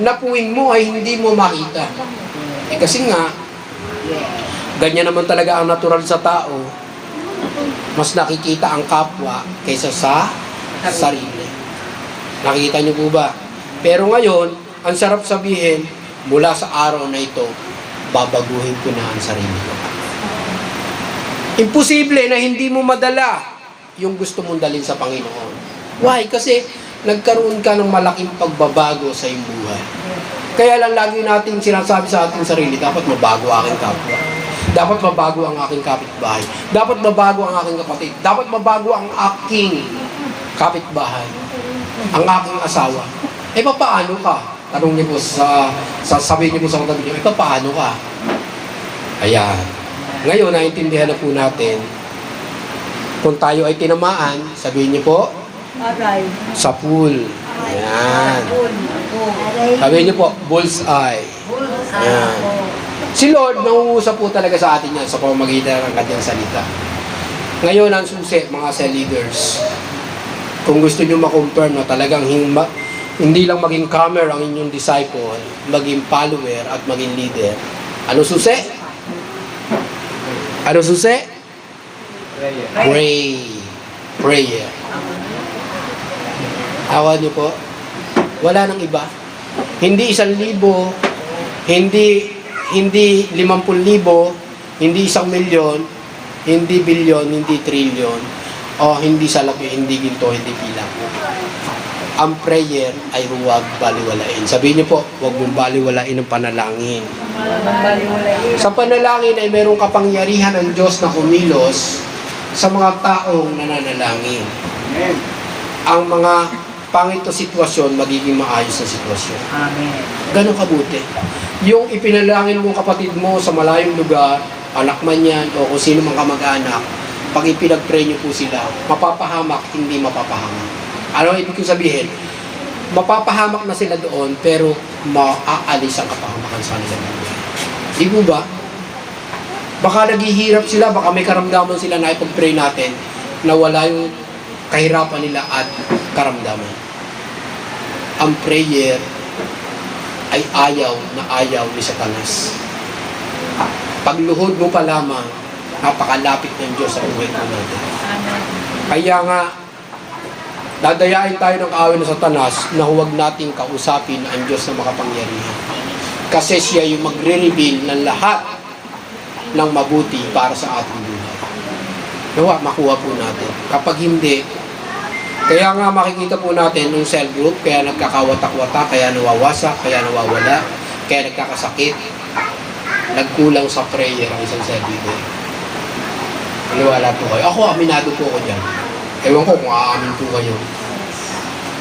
na puwing mo ay hindi mo makita? Kasi nga, ganyan naman talaga ang natural sa tao. Mas nakikita ang kapwa kaysa sa sarili. Nakikita niyo po ba? Pero ngayon, ang sarap sabihin, mula sa araw na ito, babaguhin ko na ang sarili ko. Imposible na hindi mo madala yung gusto mong dalhin sa Panginoon. Why? Kasi nagkaroon ka ng malaking pagbabago sa iyong buhay. Kaya lang lagi natin sinasabi sa ating sarili, dapat mabago aking kapwa. Dapat mabago ang aking kapitbahay. Dapat mabago ang aking kapatid. Dapat mabago ang aking kapitbahay. Ang aking asawa. Paano ka? Tanong niyo po sabihin niyo po sa katabi niyo, paano ka? Ayan. Ngayon, naintindihan na po natin, kung tayo ay tinamaan, sabihin niyo po, sa pool. Ayan. Sabihin niyo po, bullseye. Ayan. Si Lord, nauusap po talaga sa atin yan sa pamamagitan ng kanyang salita. Ngayon, ang susi, mga cell leaders, kung gusto niyo ma-confirm na talagang hindi lang maging comer ang inyong disciple, maging follower at maging leader, ano susi? Ano susi? Prayer. Awan niyo po, wala nang iba. Hindi 1,000, hindi 50,000, hindi 1,000,000, hindi bilyon, hindi trilyon, o hindi salapi, hindi ginto, hindi pilang. Ang prayer ay huwag baliwalain. Sabihin niyo po, huwag mong baliwalain ang panalangin. Sa panalangin ay mayroong kapangyarihan ng Diyos na kumilos sa mga taong nananalangin. Amen. Ang mga pangit na sitwasyon, magiging maayos na sitwasyon. Amen. Ganon kabuti. Yung ipinalangin mo kapatid mo sa malayong lugar, anak man yan, o kung sino mang kamag-anak, pag ipinag-pray niyo po sila, mapapahamak, hindi mapapahamak. Ano ibig kong sabihin? Mapapahamak na sila doon, pero maaalis ang kapahamakan sa kanila. Di po ba? Baka naghihirap sila, baka may karamdaman sila na ipag-pray natin na wala yung kahirapan nila at karamdaman. Ang prayer ay ayaw ni Satanas. Pagluhod mo pa lamang, napakalapit ng Diyos sa buhay ko natin. Kaya nga, dadayain tayo ng kaaway ng Satanas na huwag nating kausapin ang Diyos na makapangyarihan. Kasi siya yung magre-reveal ng lahat ng mabuti para sa ating buhay. Nawa, makuha po natin. Kapag hindi, kaya nga makikita po natin yung cell group, kaya nagkakawatak-watak, kaya nawawasak, kaya nawawala, kaya nagkakasakit, nagkulang sa prayer ang isang cell leader. Maniwala po kayo. Ako, aminado po ako dyan. Ewan ko kung aamin po kayo.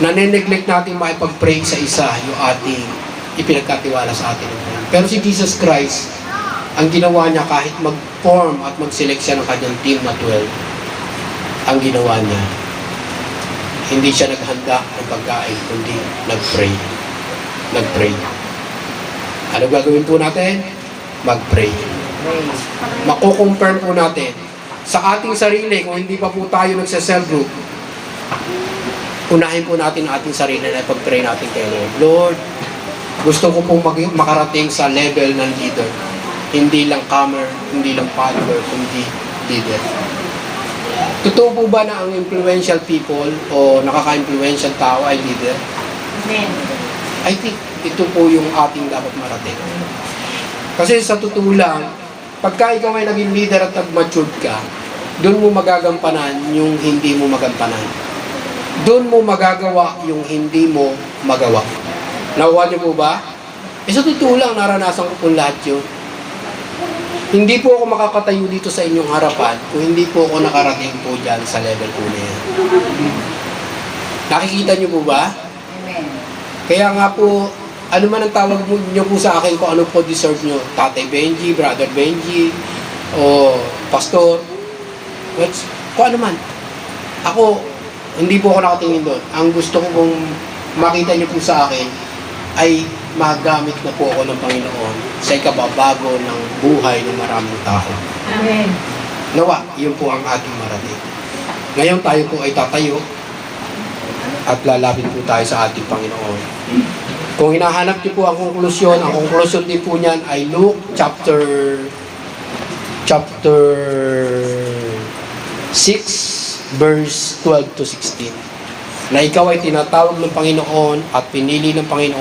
Nane-neglect natin makipag-pray sa isa yung ating ipinagkatiwala sa atin. Pero si Jesus Christ, ang ginawa niya kahit mag-form at mag-select siya ng kanyang team na 12, ang ginawa niya, hindi siya naghanda ng pagkain, kundi nag-pray. Nag-pray. Ano gagawin po natin? Mag-pray. Mako-confirm po natin sa ating sarili, kung hindi pa po tayo nagsa-cell group, unahin po natin ang ating sarili na pag-pray natin kay Lord. Lord, Gusto ko pong makarating sa level ng leader. Hindi lang comer, hindi lang follower, kundi leader. Totoo po ba na ang influential people o nakaka-influential tao ay leader? Amen. I think ito po yung ating dapat marating. Kasi sa totoo lang, pagka ikaw ay naging leader at nag-matured ka, doon mo magagampanan yung hindi mo magampanan. Doon mo magagawa yung hindi mo magawa. Nakuha niyo po ba? Sa totoo lang, naranasan ko po lahat yun. Hindi po ako makakatayo dito sa inyong harapan kung hindi po ako nakarating po dyan sa level po na yan. Nakikita niyo po ba? Amen. Kaya nga po, ano man ang tawag niyo po sa akin kung ano po deserve niyo. Tatay Benji, Brother Benji, o Pastor. Kung ano man. Ako, hindi po ako nakatingin doon. Ang gusto ko pong makita niyo po sa akin ay magamit na po ako ng Panginoon sa ikababago ng buhay ng maraming tao. Amen. Nawa, yun po ang ating marating. Ngayon tayo po ay tatayo at lalapit po tayo sa ating Panginoon. Kung hinahanap niyo po ang konklusyon din po niyan ay Luke chapter 6 verse 12 to 16. Na ikaw ay tinatawag ng Panginoon at pinili ng Panginoon